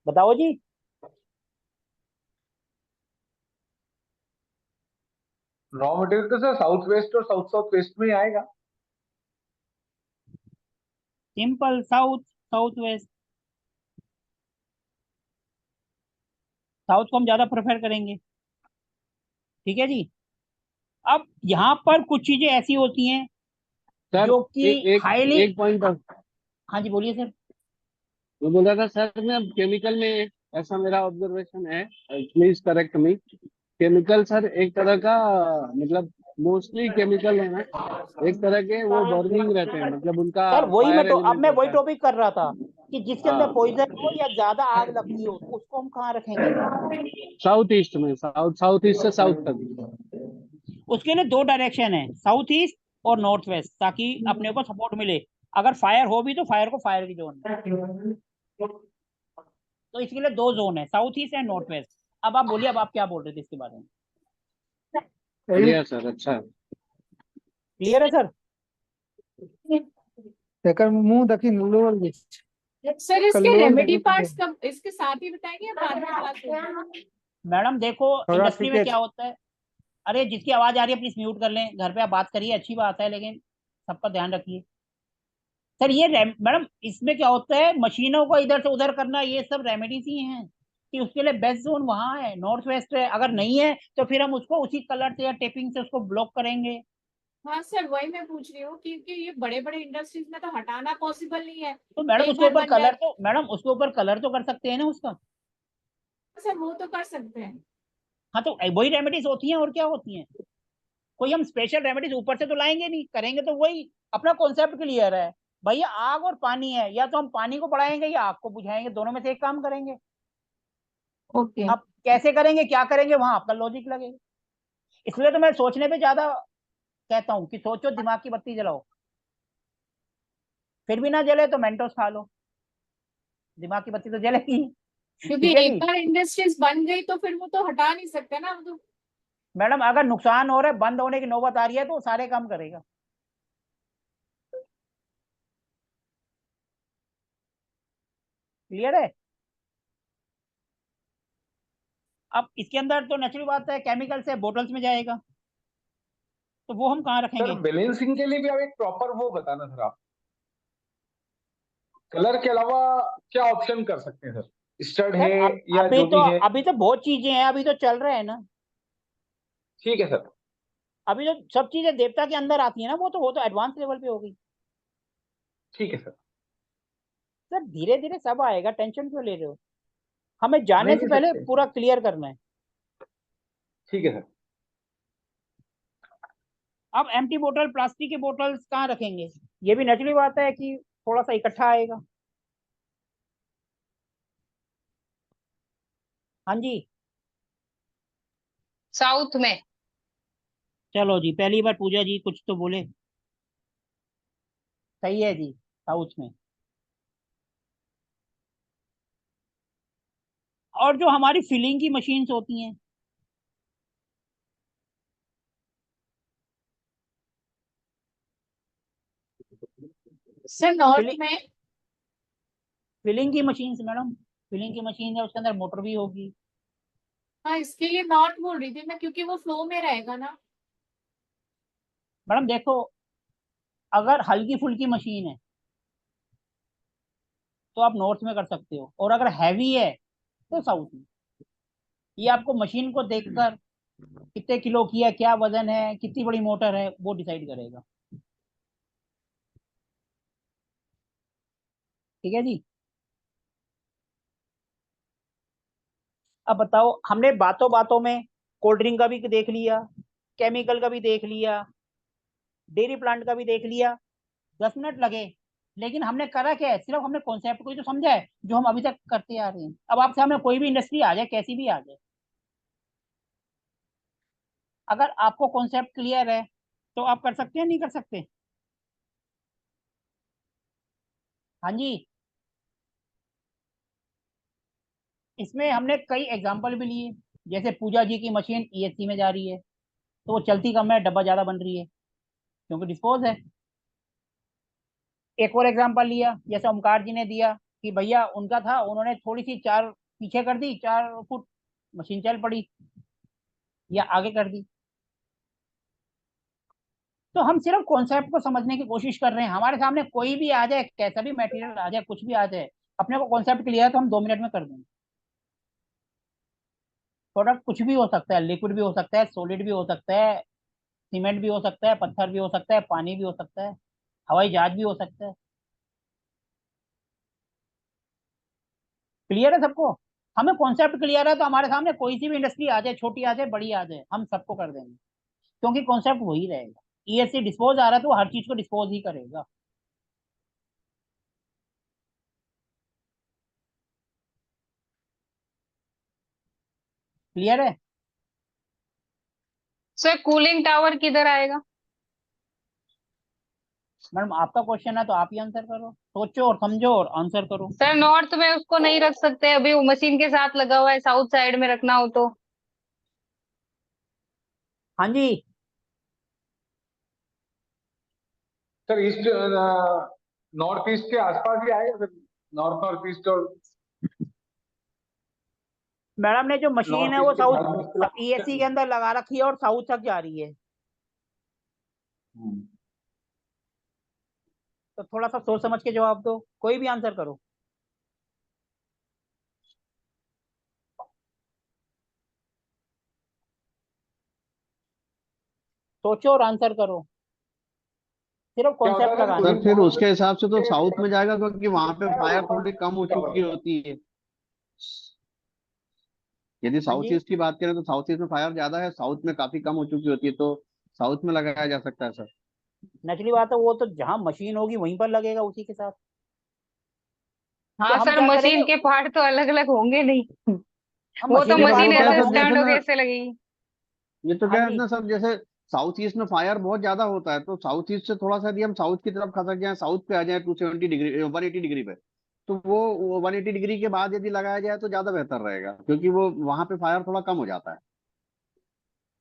बताओ जी। रॉ मटेरियल तो सर साउथ वेस्ट और साउथ साउथ वेस्ट में ही आएगा। Simple, south west. साउथ को हम ज्यादा प्रेफर करेंगे। ठीक है जी। अब यहाँ पर कुछ चीजें ऐसी होती हैं सर जो कि एक हाईली। एक पॉइंट ऑफ हाँ जी बोलिए सर। मैं बोल रहा था सर में, अब केमिकल में ऐसा मेरा ऑब्जर्वेशन है, please correct me. Chemical sir एक तरह का, मतलब मोस्टली केमिकल है ना, एक तरह के वो बर्निंग रहते हैं, मतलब उनका सर वही फायर अब एलिमेंट मैं वही होता है। टॉपिक कर रहा था कि जिसके अंदर हाँ, पॉइजन हो या ज्यादा आग लगती हो, तो उसको हम कहाँ रखेंगे? साउथ ईस्ट में, साउथ ईस्ट से साउथ तक। उसके लिए दो डायरेक्शन है, साउथ ईस्ट और नॉर्थ वेस्ट, ताकि अपने को सपोर्ट मिले। अगर फायर हो भी तो फायर को फायर की जोन में। तो इसके लिए दो जोन है, south east and north west. अब आप बोलिए, अब आप क्या बोल रहे थे इसके बारे में? बढ़िया सर, अच्छा। क्लियर है सर? एकर मुंह देखी लोअर बीच सर इसके कल्लोल रेमेडी देखी पार्ट्स कब इसके साथ ही बताएंगे या बाद में बात करेंगे? मैडम देखो, थोड़ा इंडस्ट्री में ठीक क्या है। होता है। अरे जिसकी आवाज आ रही है प्लीज म्यूट कर लें, घर पे आप बात करिए, अच्छी बात है, लेकिन सबका ध्यान रखिए। सर ये मैडम इसमें क्या होता है, मशीनों को इधर से उधर करना, ये सब रेमेडीज ही हैं कि उसके लिए बेस्ट जोन वहां है, नॉर्थ वेस्ट है। अगर नहीं है तो फिर हम उसको उसी कलर से या टेपिंग से उसको ब्लॉक करेंगे। हाँ सर वही मैं पूछ रही हूँ क्योंकि ये बड़े बड़े इंडस्ट्रीज में तो हटाना पॉसिबल नहीं है। तो मैडम एक उसके बार ऊपर बन जाए कलर तो मैडम उसके ऊपर कलर तो कर सकते हैं ना उसका। सर वो तो कर सकते हैं। हाँ तो वही रेमेडीज होती हैं, और क्या होती हैं? कोई हम स्पेशल रेमेडीज ऊपर से तो लाएंगे नहीं, करेंगे तो वही अपना कॉन्सेप्ट क्लियर है भैया, आग और पानी है, या तो हम पानी को बढ़ाएंगे या आग को बुझाएंगे, दोनों में से एक काम करेंगे। ओके। अब कैसे करेंगे, क्या करेंगे, वहां आपका लॉजिक लगेगा। इसलिए तो मैं सोचने पे ज्यादा कहता हूँ कि सोचो, दिमाग की बत्ती जलाओ, फिर भी ना जले तो मेंटोस खा लो, दिमाग की बत्ती तो जलेगी। क्योंकि ठीक है एक जी। बार इंडस्ट्रीज बन गई तो फिर वो तो हटा नहीं सकते ना वो तो। मैडम अगर नुकसान हो रहा है, बंद होने की नौबत आ रही है, तो वो सारे काम करेगा। क्लियर है? अब इसके अंदर तो नेचुरल बात है, केमिकल से बोटल्स में जाएगा, तो वो हम कहाँ सर रखेंगे? बैलेंसिंग के लिए भी आप एक प्रॉपर वो बताना सर, आप कलर के अलावा क्या ऑप्शन कर सकते हैं सर, स्टड सर है या जो भी है। अभी तो बहुत चीजें हैं, अभी तो चल रहे हैं ना। ठीक है सर। अभी तो सब चीजें देवता के अंदर आती है ना, वो तो एडवांस लेवल पे होगी। ठीक है सर। सर धीरे धीरे सब आएगा, टेंशन क्यों ले रहे हो? हमें नहीं जाने से नहीं पहले सर, पूरा क्लियर करना है। ठीक है सर। अब एम्प्टी बोतल, प्लास्टिक की बोतल्स कहाँ रखेंगे? ये भी नेचुरली बात है कि थोड़ा सा इकट्ठा आएगा। हाँ जी। साउथ में। चलो जी, पहली बार पूजा जी कुछ तो बोले। सही है जी, साउथ में। और जो हमारी फिलिंग की मशीन्स होती हैं, सर नॉर्थ फिलिंग में। फिलिंग की मशीन्स मैडम, फिलिंग की मशीन है, उसके अंदर मोटर भी होगी, हाँ, इसके लिए नॉर्थ बोल रही थी मैं, क्योंकि वो फ्लो में रहेगा ना। मैडम देखो, अगर हल्की फुल्की मशीन है तो आप नॉर्थ में कर सकते हो, और अगर हैवी है तो साउथ में। ये आपको मशीन को देखकर कितने किलो की है, क्या वजन है, कितनी बड़ी मोटर है, वो डिसाइड करेगा। ठीक है जी। अब बताओ, हमने बातों बातों में कोल्ड ड्रिंक का भी देख लिया, केमिकल का भी देख लिया, डेयरी प्लांट का भी देख लिया, 10 मिनट लगे, लेकिन हमने करा क्या है? सिर्फ हमने कॉन्सेप्ट को ही तो समझा है जो हम अभी तक करते आ रहे हैं। अब आपसे हमने कोई भी इंडस्ट्री आ जाए, कैसी भी आ जाए, अगर आपको कॉन्सेप्ट क्लियर है तो आप कर सकते हैं, नहीं कर सकते? हाँ जी। इसमें हमने कई एग्जाम्पल भी लिए, जैसे पूजा जी की मशीन ईएससी में जा रही है, तो वो चलती कम है, डब्बा ज्यादा बन रही है, क्योंकि डिस्पोज है। एक और एग्जाम्पल लिया, जैसे ओमकार जी ने दिया कि भैया उनका था, उन्होंने थोड़ी सी 4 पीछे कर दी, 4 फुट, मशीन चल पड़ी, या आगे कर दी। तो हम सिर्फ कॉन्सेप्ट को समझने की कोशिश कर रहे हैं। हमारे सामने कोई भी आ जाए, कैसा भी मटेरियल आ जाए, कुछ भी आ जाए, अपने को कॉन्सेप्ट क्लियर है तो हम 2 मिनट में कर देंगे। प्रोडक्ट कुछ भी हो सकता है, लिक्विड भी हो सकता है, सॉलिड भी हो सकता है, सीमेंट भी हो सकता है, पत्थर भी हो सकता है, पानी भी हो सकता है, हवाई जहाज भी हो सकता है। क्लियर है सबको? हमें कॉन्सेप्ट क्लियर है तो हमारे सामने कोई सी भी इंडस्ट्री आ जाए, छोटी आ जाए, बड़ी आ जाए, हम सबको कर देंगे, क्योंकि कॉन्सेप्ट वही रहेगा। ईएससी डिस्पोज आ रहा है तो वो हर चीज को डिस्पोज ही करेगा। क्लियर है? सर कूलिंग टावर किधर आएगा? मैडम आपका क्वेश्चन है तो आप ही आंसर करो, सोचो और समझो और आंसर करो। सर नॉर्थ में उसको नहीं रख सकते, अभी वो मशीन के साथ लगा हुआ है, साउथ साइड में रखना हो तो? हाँ जी। सर ईस्ट नॉर्थ ईस्ट के आसपास ही आएगा सर, नॉर्थ ईस्ट और मैडम ने जो मशीन है नॉर्थ वो ईस्ट के साउथ ईएससी के साथ। अंदर लगा रखी है और साउथ तक जा रही है, तो थोड़ा सा सोच समझ के जवाब दो, कोई भी आंसर करो। सोचो और आंसर करो, सिर्फ क्या होता है कॉन्सेप्ट सर, लगाना सर है। फिर उसके हिसाब से तो साउथ में जाएगा, क्योंकि वहां पे फायर थोड़ी कम हो चुकी होती है। यदि हाँ साउथ जी। ईस्ट की बात करें तो साउथ ईस्ट में फायर ज्यादा है, साउथ में काफी कम हो चुकी होती है, तो साउथ में लगाया जा सकता है सर। नेचुरली बात है, वो तो जहां मशीन होगी वहीं पर लगेगा उसी के साथ। तो हाँ हम सर, क्या करेंगे? मशीन के पार्ट तो अलग अलग होंगे नहीं। हम वो तो मशीन के लेकिन पार्ट वो मशीन को क्या है अलग ऐसे सर, होंगे। स्टैंड जैसे होके ना, ऐसे लगेगी। ये तो हाँ क्या है जी। ना सर, जैसे साउथ ईस्ट में फायर बहुत ज्यादा होता है, तो साउथ ईस्ट से थोड़ा सा यदि हम साउथ की तरफ खसक जाए, साउथ पे आ जाए 270 डिग्री 180 डिग्री पे, तो वो 180 डिग्री के बाद यदि लगाया जाए तो ज्यादा बेहतर रहेगा, क्योंकि वो वहां पे फायर थोड़ा कम हो जाता है।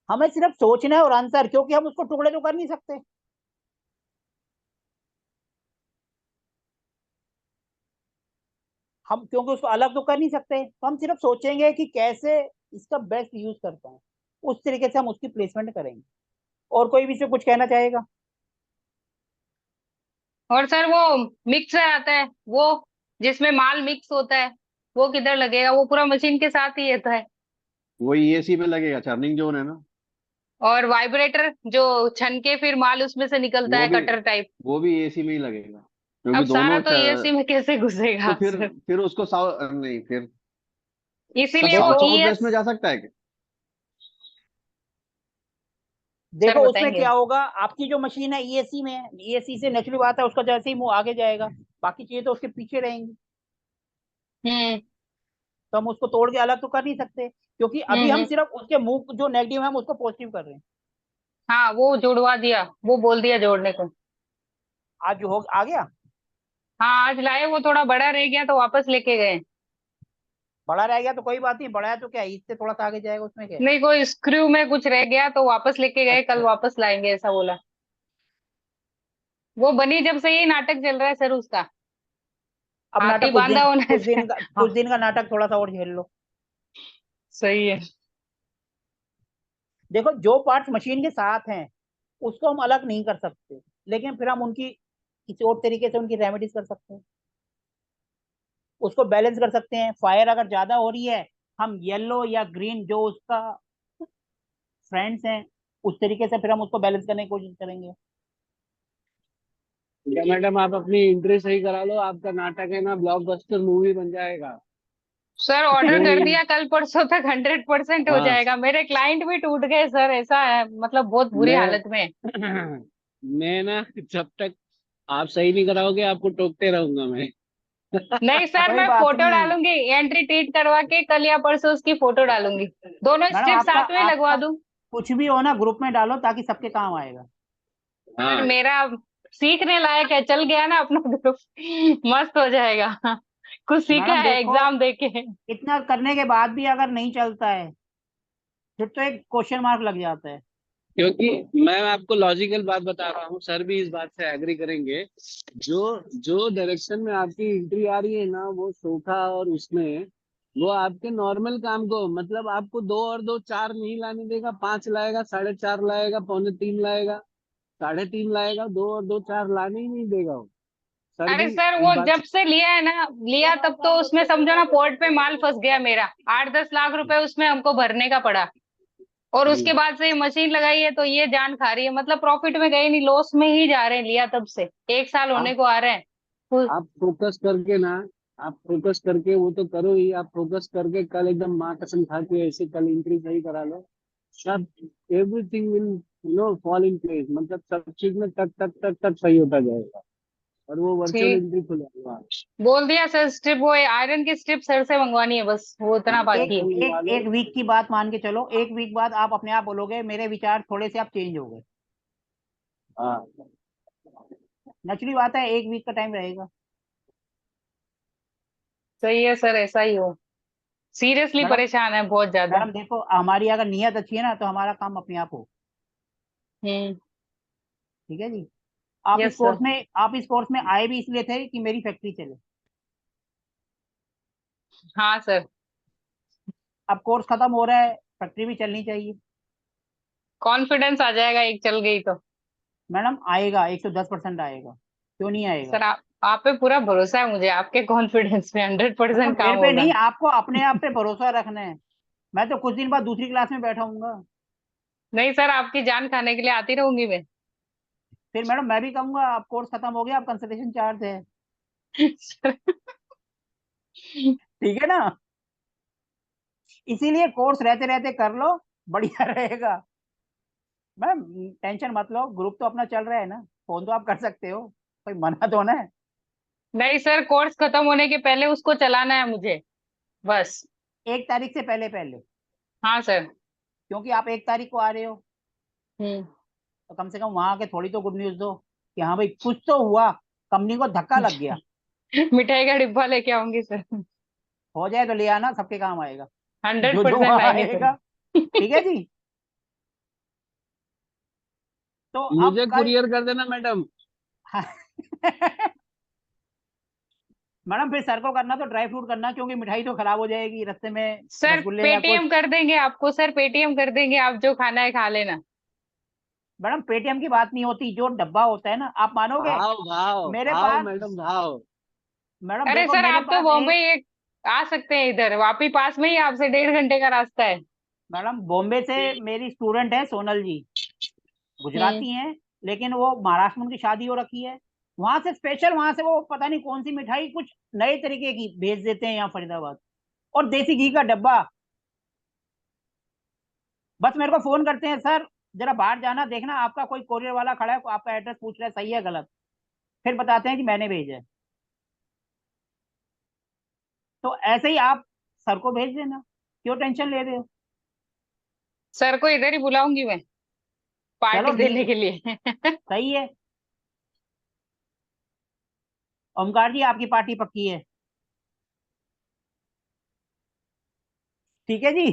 हमें सिर्फ सोचना है और आंसर, क्योंकि हम उसको टुकड़े तो कर नहीं सकते। हम क्योंकि उसको अलग तो कर नहीं सकते, तो हम सिर्फ सोचेंगे कि कैसे इसका बेस्ट यूज करते हैं, उस तरीके से हम उसकी प्लेसमेंट करेंगे। और कोई भी से कुछ कहना चाहेगा? और सर वो मिक्सर आता है, वो जिसमें माल मिक्स होता है, वो किधर लगेगा? वो पूरा मशीन के साथ ही रहता है। वो ईएसी पे लगेगा, चर्निंग जोन है ना। और वाइब्रेटर जो छन के फिर माल उसमें से निकलता वो है, भी कटर टाइप। वो भी एसी में ही लगेगा, क्योंकि अब सारा दोनों तो एसी में कैसे तो घुसेगा सर? फिर उसको साउथ नहीं, फिर इसीलिए वो साउथ देखो, वेस्ट में ईएस। जा सकता है क्या? सर देखो उसमें बताएंगे। क्या होगा, आपकी जो मशीन है ईएससी में है, ईएससी से नेचुरली बात है, उसका जैसे ही मुंह आगे जाएगा, बाकी चीजें तो उसके पीछे रहेंगी। तो हम उसको तोड़ के अलग तो कर नहीं सकते, क्योंकि अभी हम हम्म। सिर्फ उसके मुंह जो नेगेटिव है हम उसको पॉजिटिव कर रहे हैं। हाँ वो जुड़वा दिया, वो बोल दिया जोड़ने को। आज जो हो आ गया, हाँ आज लाए, वो थोड़ा बड़ा रह गया तो वापस लेके गए। बड़ा रह गया तो कोई बात नहीं, बड़ा है तो क्या है, इससे थोड़ा सा आगे जाएगा, उसमें क्या है? नहीं, कोई स्क्रू में कुछ रह गया तो वापस लेके गए, कल अच्छा, वापस लाएंगे ऐसा बोला। वो बनी जब से ही नाटक चल रहा है सर उसका। अब हाथी नाटक बांधा होना है कुछ सर। दिन का हाँ कुछ दिन का नाटक थोड़ा सा और झेल लो। सही है। देखो जो पार्ट्स मशीन के साथ हैं उसको हम अलग नहीं कर सकते, लेकिन फिर हम उनकी किसी और तरीके से उनकी रेमेडीज कर सकते हैं, उसको बैलेंस कर सकते हैं। फायर अगर ज्यादा हो रही है, हम येलो या ग्रीन जो उसका फ्रेंड्स हैं उस तरीके से फिर हम उसको बैलेंस करने की कोशिश करेंगे। क्या मैडम, आप अपनी एंट्री सही करा लो, आपका नाटक है ना ब्लॉकबस्टर मूवी बन जाएगा। सर ऑर्डर जो कर भी, दिया, कल परसों तक 100% हो हाँ, जाएगा। मेरे क्लाइंट भी टूट गए सर, ऐसा है, मतलब बहुत बुरी मैं हालत में। मैं ना जब तक आप सही नहीं कराओगे आपको टोकते रहूंगा मैं। नहीं सर, कोई मैं बात फोटो नहीं डालूंगी, एंट्री टीट करवा के कल या परसों उसकी फोटो डालूंगी, दोनों मैडम, स्ट्रिप आपका साथ में लगवा आपका दूं। कुछ भी हो ना ग्रुप में डालो ताकि सबके काम आएगा। सर हाँ, मेरा सीखने लायक है, चल गया ना अपना ग्रुप, मस्त हो जाएगा। कुछ सीखा मैडम है देखो, एग्जाम देके। इतना करने के बाद भी अगर नहीं चलता है फिर तो एक क्वेश्चन मार्क लग जाता है। क्योंकि मैं आपको लॉजिकल बात बता रहा हूँ, सर भी इस बात से एग्री करेंगे। जो जो डायरेक्शन में आपकी एंट्री आ रही है ना, वो सोखा और उसमें वो आपके नॉर्मल काम को, मतलब आपको 2 और 2 4 नहीं लाने देगा, 5 लाएगा, 4.5 लाएगा, 2.75 लाएगा, 3.5 लाएगा, 2 और 2 4 लाने ही नहीं देगा वो। सर अरे भी सर इस वो बात जब से लिया है ना, लिया तब तो उसमें समझो ना पोर्ट पे माल फंस गया मेरा, 8-10 लाख रुपए उसमें हमको भरने का पड़ा। और से उसके बाद से ये मशीन लगाई है तो ये जान खा रही है, मतलब प्रॉफिट में गए नहीं, लॉस में ही जा रहे हैं, लिया तब से 1 साल होने आप को आ रहे हैं। आप फोकस करके ना, आप फोकस करके वो तो करो ही, आप फोकस करके कल एकदम माँ कसम खा के ऐसे कल एंट्री सही करा लो, सब everything will fall in place, मतलब सब चीज में टक टक टक टक सही होता जाएगा और वो वर्चुअल ठीक, एंट्री खुलेगा। बोल दिया सर, स्ट्रिप वो आयरन की स्ट्रिप सर से मंगवानी है, बस वो इतना बाकी है। एक मंगवा एक लो। एक वीक की बात मान के चलो, एक वीक बाद आप अपने आप बोलोगे मेरे विचार थोड़े से आप चेंज हो गए। हाँ, नेचुरली बात है, एक वीक का टाइम रहेगा। सही है सर, ऐसा ही हो। सीरियसली मैडम परेशान है बहुत ज्यादा। मैडम देखो, हमारी अगर नीयत अच्छी है ना तो हमारा काम अपने आप हो। हम्म। ठीक है जी। Yes sir. आप इस कोर्स में आए भी इसलिए थे कि मेरी फैक्ट्री चले। हाँ सर। अब कोर्स खत्म हो रहा है, फैक्ट्री भी चलनी चाहिए। कॉन्फिडेंस आ जाएगा एक चल गई तो। मैडम आएगा, 110% आएगा, क्यों नहीं आएगा। सर आप पे पूरा भरोसा है मुझे, आपके कॉन्फिडेंस पे मैडम 100% मेरे काम पे होगा। नहीं, आपको अपने आप पे भरोसा रखना है। मैं तो कुछ दिन बाद दूसरी क्लास में बैठा हूँ। नहीं सर, आपकी जान खाने के लिए आती रहूंगी मैं। फिर मैडम मैं भी कहूंगा आप कोर्स खत्म हो गया, आप कंसल्टेशन चार्ज है। ठीक है ना। इसीलिए कोर्स रहते रहते कर लो, बढ़िया रहेगा। मैम टेंशन मत लो, ग्रुप तो अपना चल रहा है ना, फोन तो आप कर सकते हो, कोई मना तो ना है। नहीं सर, कोर्स खत्म होने के पहले उसको चलाना है मुझे, बस। 1 तारीख से पहले पहले, हाँ सर। क्योंकि आप 1 तारीख को आ रहे हो, हम्म। तो कम से कम वहां के थोड़ी तो गुड न्यूज दो कि हाँ भाई कुछ तो हुआ, कंपनी को धक्का लग गया। मिठाई का डिब्बा लेके आऊंगी सर। हो जाए तो ले आना, सबके काम आएगा। हंड्रेड जो जो परसेंट वहां लाएंगे आएगा। सर। ठीक है जी। तो अब मुझे कल कुरियर कर देना मैडम। मैडम फिर सर को करना तो ड्राई फ्रूट करना, क्योंकि मिठाई तो खराब हो जाएगी रास्ते में, सर रसगुल्ले या पेटीएम कुछ। कर देंगे आपको, सर पेटीएम कर देंगे, आप जो खाना है खा लेना। मैडम पेटीएम की बात नहीं होती, जो डब्बा होता है ना, आप मानोगे भाव भाव मेरे भाव पास। मैडम भाव। मैडम अरे देखो सर मेरे आप तो पास बॉम्बे एक, एक आ सकते हैं इधर, वापी पास में ही, आपसे 1.5 घंटे का रास्ता है। मैडम बॉम्बे से मेरी स्टूडेंट है सोनल जी, हम्म। गुजराती हैं, लेकिन वो महाराष्ट्र में उनकी शादी हो रखी है। वहां से स्पेशल, वहां से वो पता नहीं कौन सी मिठाई कुछ नए तरीके की भेज देते हैं यहाँ फरीदाबाद, और देसी घी का डब्बा। बस मेरे को फोन करते हैं, सर जरा बाहर जाना, देखना आपका कोई कोरियर वाला खड़ा है, आपका एड्रेस पूछ रहा है, सही है गलत, फिर बताते हैं कि मैंने भेजा है। तो ऐसे ही आप सर को भेज देना, क्यों टेंशन ले रहे हो। सर को इधर ही बुलाऊंगी मैं, चलो पार्टी ठीक देने है, के लिए। सही है। ओमकार जी आपकी पार्टी पक्की है। ठीक है जी।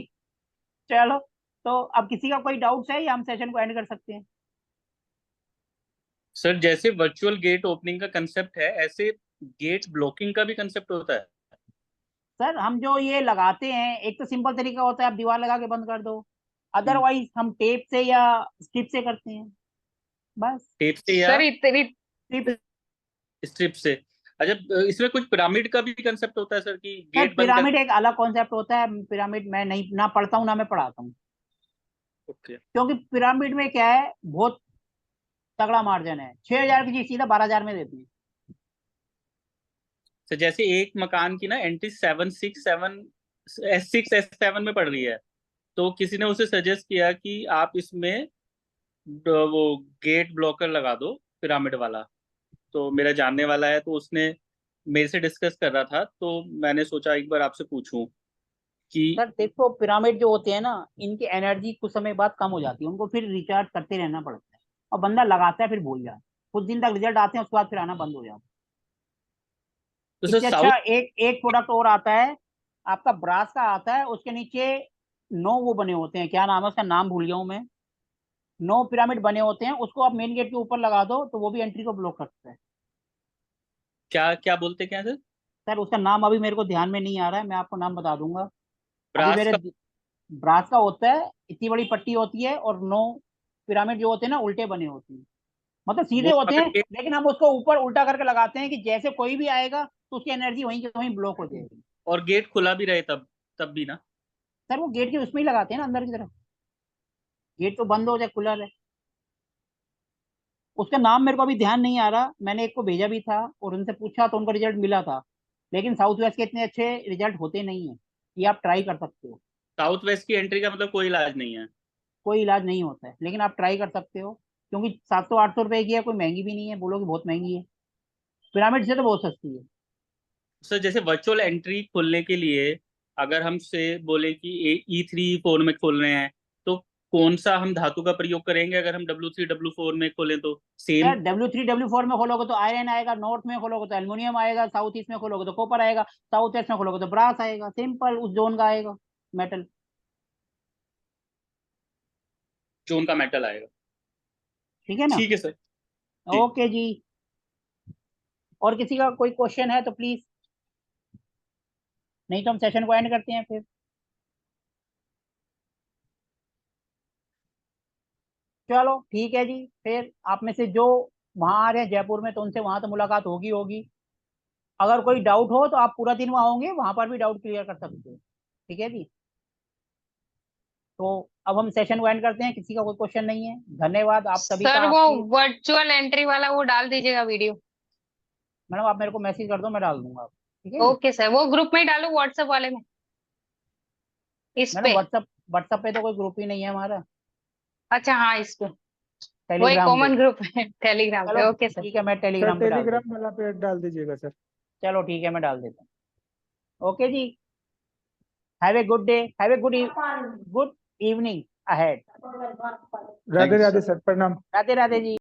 चलो, तो अब किसी का कोई डाउट्स है या हम सेशन को एंड कर सकते हैं। सर जैसे वर्चुअल गेट ओपनिंग का कंसेप्ट है, ऐसे गेट ब्लॉकिंग का भी कंसेप्ट होता है? सर हम जो ये लगाते हैं, एक तो सिंपल तरीका होता है, आप दीवार लगा के बंद कर दो। अदरवाइज हम टेप से या स्ट्रिप से करते हैं बस। टेप से या सर इतनी स्ट्रिप स्ट्रिप से। अच्छा, इसमें कुछ पिरामिड का भी कंसेप्ट होता है सर कि सर, गेट बंद पिरामिड एक अलग कॉन्सेप्ट होता है। पिरामिड मैं नहीं ना पढ़ता हूँ ना मैं पढ़ाता हूँ, ओके। क्योंकि पिरामिड में क्या है, बहुत तगड़ा मार्जिन है। 6,000 की चीज सीधा 12,000 में देती है। तो जैसे एक मकान की ना एंट्री 767 S6 S7 में पड़ रही है, तो किसी ने उसे सजेस्ट किया कि आप इसमें वो गेट ब्लॉकर लगा दो पिरामिड वाला। तो मेरा जानने वाला है, तो उसने मेरे से डिस्कस कर रहा था, तो मैंने सोचा एक बार आपसे पूछूं कि सर देखो, पिरामिड जो होते हैं ना, इनकी एनर्जी कुछ समय बाद कम हो जाती है, उनको फिर रिचार्ज करते रहना पड़ता है, और बंदा लगाता है फिर भूल जाता है। कुछ दिन तक रिजल्ट आते हैं, उसके बाद फिर आना बंद हो जाता है। तो सर इससे साउथ अच्छा एक प्रोडक्ट और आता है, आपका ब्रास का आता है, उसके नीचे 9 वो बने होते हैं, क्या नाम है उसका, नाम भूल गया हूँ मैं। 9 पिरामिड बने होते हैं, उसको आप मेन गेट के ऊपर लगा दो तो वो भी एंट्री को ब्लॉक करता है। क्या क्या बोलते क्या सर? सर उसका नाम अभी मेरे को ध्यान में नहीं आ रहा है, मैं आपको नाम बता दूंगा। अभी ब्रास मेरे का? ब्रास का होता है, इतनी बड़ी पट्टी होती है, और 9 पिरामिड जो होते हैं ना उल्टे बने होते हैं, मतलब सीधे वो होते अगर हैं, लेकिन हम उसको ऊपर उल्टा करके लगाते हैं कि जैसे कोई भी आएगा तो उसकी एनर्जी वहीं के वहीं ब्लॉक हो जाएगी। और गेट खुला भी रहे तब तब भी ना? सर वो गेट के उसमें ही लगाते हैं ना, अंदर की तरफ। गेट तो बंद हो जाए खुला रहे। उसका नाम मेरे को अभी ध्यान नहीं आ रहा, मैंने एक को भेजा भी था और उनसे पूछा तो उनको रिजल्ट मिला था, लेकिन साउथ वेस्ट के इतने अच्छे रिजल्ट होते नहीं है। ये आप ट्राई कर सकते हो। साउथ वेस्ट की एंट्री का मतलब कोई इलाज नहीं है? कोई इलाज नहीं होता है, लेकिन आप ट्राई कर सकते हो, क्योंकि 700-800 रुपए की है, कोई महंगी भी नहीं है, बोलोगे बहुत महंगी है। पिरामिड से तो बहुत सस्ती है। सर जैसे वर्चुअल एंट्री खोलने के लिए अगर हमसे बोले कि E3 4 में खोल रहे हैं, तो कौन सा हम धातु का प्रयोग करेंगे? अगर हम W3 W4 में खोलें तो सेम? यार W3 W4 में खोलोगे तो आयरन आएगा, नॉर्थ में खोलोगे तो एल्युमिनियम आएगा, साउथ ईस्ट में खोलोगे तो कॉपर आएगा, साउथ वेस्ट में खोलोगे तो ब्रास आएगा, सिंपल उस जोन का आएगा मेटल। जोन का मेटल आएगा। ठीक है ना? ठीक है सर। जी। ओके जी। और किसी का कोई क्वेश्चन है तो प्लीज, नहीं तो हम सेशन को एंड करते हैं फिर। चलो ठीक है जी, फिर आप में से जो वहां आ रहे हैं जयपुर में, तो उनसे वहां तो मुलाकात होगी होगी। अगर कोई डाउट हो तो आप पूरा दिन वहां होंगे, वहां पर भी डाउट क्लियर कर सकते हो। ठीक है जी। तो अब हम सेशन को एंड करते हैं, किसी का कोई क्वेश्चन नहीं है। धन्यवाद आप सभी का। सर वो आपकी वर्चुअल एंट्री वाला वो डाल दीजिएगा वीडियो। मैडम आप मेरे को मैसेज कर दो, मैं डाल दूंगा। ठीक है जी। ओके सर, वो ग्रुप में ही डालो व्हाट्सएप वाले में, इस मैडम पे। व्हाट्सएप पे तो कोई ग्रुप ही नहीं है हमारा, अच्छा हाँ, इस पे। वो एक टेलीग्राम पे। कॉमन ग्रुप है टेलीग्राम चलो पे। Okay sir. ठीक है, मैं सर टेलीग्राम पे डाल टेलीग्राम देता वाला पे डाल दीजिएगा सर। हूँ। चलो ठीक है, मैं डाल देता हूँ। Okay ji. Have a good day, have a good evening ahead. Radhe thank you Radhe sir. Sir, प्रणाम। राधे राधे जी।